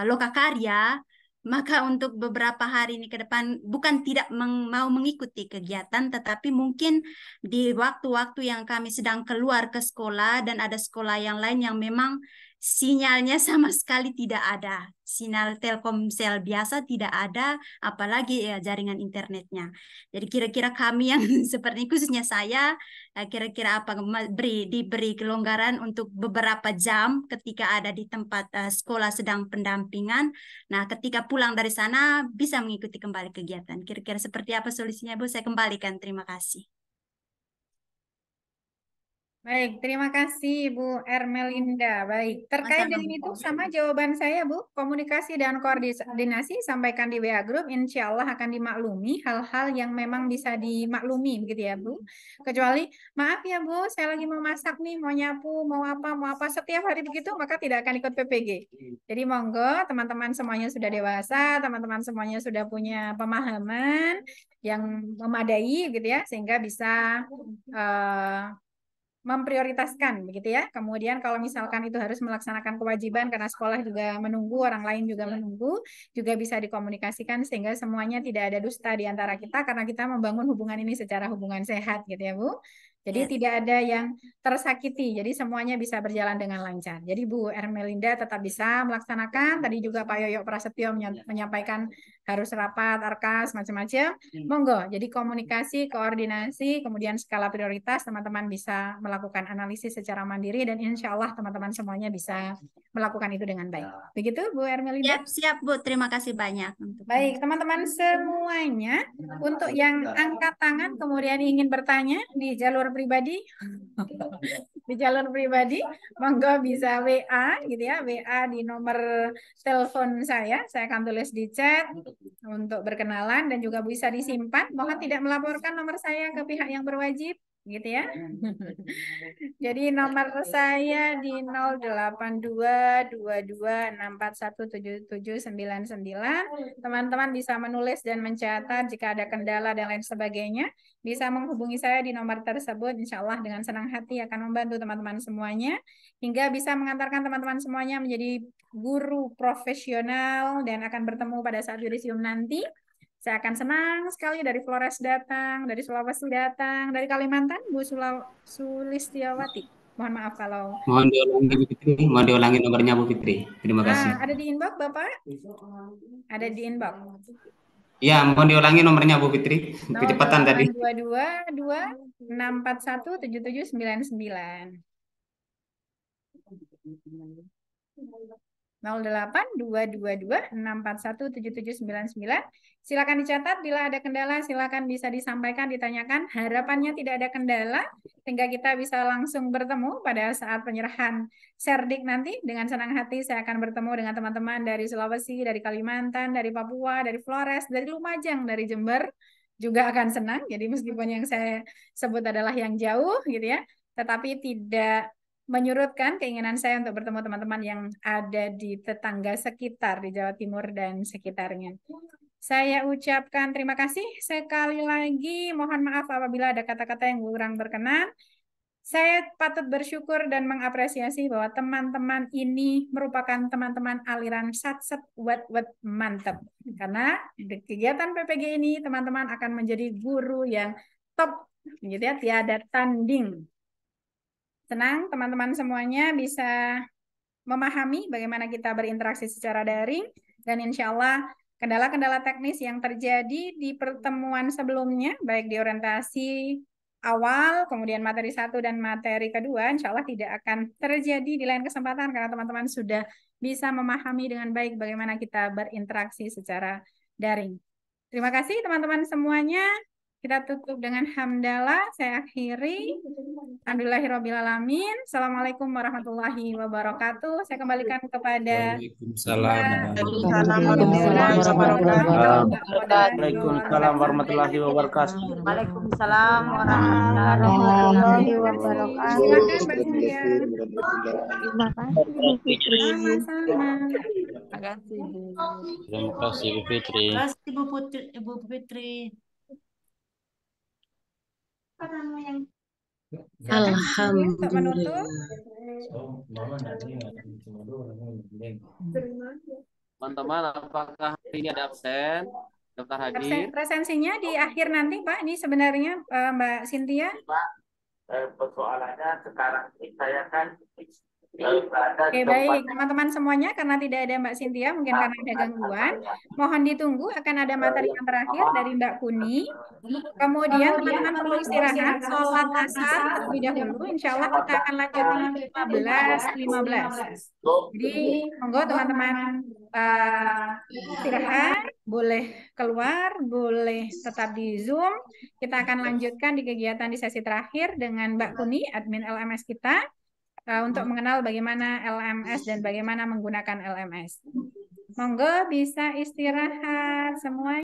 lokakarya, maka untuk beberapa hari ini ke depan bukan tidak mau mengikuti kegiatan, tetapi mungkin di waktu-waktu yang kami sedang keluar ke sekolah dan ada sekolah yang lain yang memang sinyalnya sama sekali tidak ada. Sinyal Telkomsel biasa tidak ada, apalagi ya jaringan internetnya. Jadi kira-kira kami yang seperti khususnya saya, kira-kira apa diberi kelonggaran untuk beberapa jam ketika ada di tempat sekolah sedang pendampingan. Nah, ketika pulang dari sana bisa mengikuti kembali kegiatan. Kira-kira seperti apa solusinya, Bu? Saya kembalikan. Terima kasih. Baik, terima kasih Bu Ermelinda. Baik, terkait dengan itu sama jawaban saya Bu, komunikasi dan koordinasi sampaikan di WA Group, insya Allah akan dimaklumi hal-hal yang memang bisa dimaklumi begitu ya Bu. Kecuali, maaf ya Bu, saya lagi mau masak nih, mau nyapu, mau apa, setiap hari begitu, maka tidak akan ikut PPG. Jadi monggo, teman-teman semuanya sudah dewasa, teman-teman semuanya sudah punya pemahaman yang memadai gitu ya, sehingga bisa memprioritaskan begitu ya. Kemudian kalau misalkan itu harus melaksanakan kewajiban karena sekolah juga menunggu, orang lain juga menunggu, juga bisa dikomunikasikan sehingga semuanya tidak ada dusta di antara kita karena kita membangun hubungan ini secara hubungan sehat gitu ya Bu. Jadi tidak ada yang tersakiti, jadi semuanya bisa berjalan dengan lancar. Jadi Bu Ermelinda tetap bisa melaksanakan, tadi juga Pak Yoyo Prasetyo menyampaikan harus rapat, arkas, macam-macam. Monggo, jadi komunikasi, koordinasi, kemudian skala prioritas, teman-teman bisa melakukan analisis secara mandiri dan insya Allah teman-teman semuanya bisa melakukan itu dengan baik. Begitu Bu Ermelinda? Siap Bu, terima kasih banyak. Baik, teman-teman semuanya, untuk yang angkat tangan kemudian ingin bertanya di jalur pribadi, monggo bisa WA gitu ya, WA di nomor telepon saya akan tulis di chat untuk berkenalan dan juga bisa disimpan. Mohon tidak melaporkan nomor saya ke pihak yang berwajib, gitu ya. Jadi nomor saya di 0822264177799. Teman-teman bisa menulis dan mencatat jika ada kendala dan lain sebagainya. Bisa menghubungi saya di nomor tersebut. Insya Allah dengan senang hati akan membantu teman-teman semuanya. Hingga bisa mengantarkan teman-teman semuanya menjadi guru profesional dan akan bertemu pada saat yudisium nanti. Saya akan senang sekali dari Flores datang, dari Sulawesi datang, dari Kalimantan, Bu Sulistiawati. Mohon maaf kalau... Mohon diulangi Bu Fitri, mohon diulangi nomornya Bu Fitri. Terima kasih. Ada di inbox Bapak? Ada di inbox. Ya, mohon diulangi nomornya Bu Fitri. Kecepatan tadi. 08226417799. 0822264177799. Silakan dicatat, bila ada kendala silakan bisa disampaikan, ditanyakan. Harapannya tidak ada kendala sehingga kita bisa langsung bertemu pada saat penyerahan Serdik nanti. Dengan senang hati saya akan bertemu dengan teman-teman dari Sulawesi, dari Kalimantan, dari Papua, dari Flores, dari Lumajang, dari Jember juga akan senang. Jadi meskipun yang saya sebut adalah yang jauh gitu ya, tetapi tidak menyurutkan keinginan saya untuk bertemu teman-teman yang ada di tetangga sekitar di Jawa Timur dan sekitarnya. Saya ucapkan terima kasih sekali lagi. Mohon maaf apabila ada kata-kata yang kurang berkenan. Saya patut bersyukur dan mengapresiasi bahwa teman-teman ini merupakan teman-teman aliran satset wet mantap. Karena di kegiatan PPG ini teman-teman akan menjadi guru yang top, gitu ya, tiada tanding. Senang teman-teman semuanya bisa memahami bagaimana kita berinteraksi secara daring dan insya Allah kendala-kendala teknis yang terjadi di pertemuan sebelumnya baik di orientasi awal, kemudian materi 1 dan materi kedua, insya Allah tidak akan terjadi di lain kesempatan karena teman-teman sudah bisa memahami dengan baik bagaimana kita berinteraksi secara daring. Terima kasih teman-teman semuanya. Kita tutup dengan hamdalah. Saya akhiri. Alhamdulillahirrahmanirrahim. Assalamualaikum warahmatullahi wabarakatuh. Saya kembalikan kepada Waalaikumsalam warahmatullahi wabarakatuh. Waalaikumsalam warahmatullahi wabarakatuh. Terima kasih. Terima kasih Bu Fitri. Terima kasih Bu Fitri. Alhamdulillah. Teman-teman, apakah hari ini ada absen? Daftar hadir? Presensinya di akhir nanti, Pak. Ini sebenarnya Mbak Cynthia. Persoalannya sekarang ini saya kan Oke, baik teman-teman semuanya, karena tidak ada Mbak Cynthia, mungkin karena ada gangguan, mohon ditunggu, akan ada materi yang terakhir dari Mbak Kuni. Kemudian teman-teman perlu istirahat, sholat asar terlebih dahulu. Insya Allah kita akan lanjutkan 15.15. Jadi monggo teman-teman istirahat, boleh keluar, boleh tetap di Zoom. Kita akan lanjutkan di kegiatan di sesi terakhir dengan Mbak Kuni, admin LMS kita, untuk mengenal bagaimana LMS dan bagaimana menggunakan LMS. Monggo bisa istirahat semua.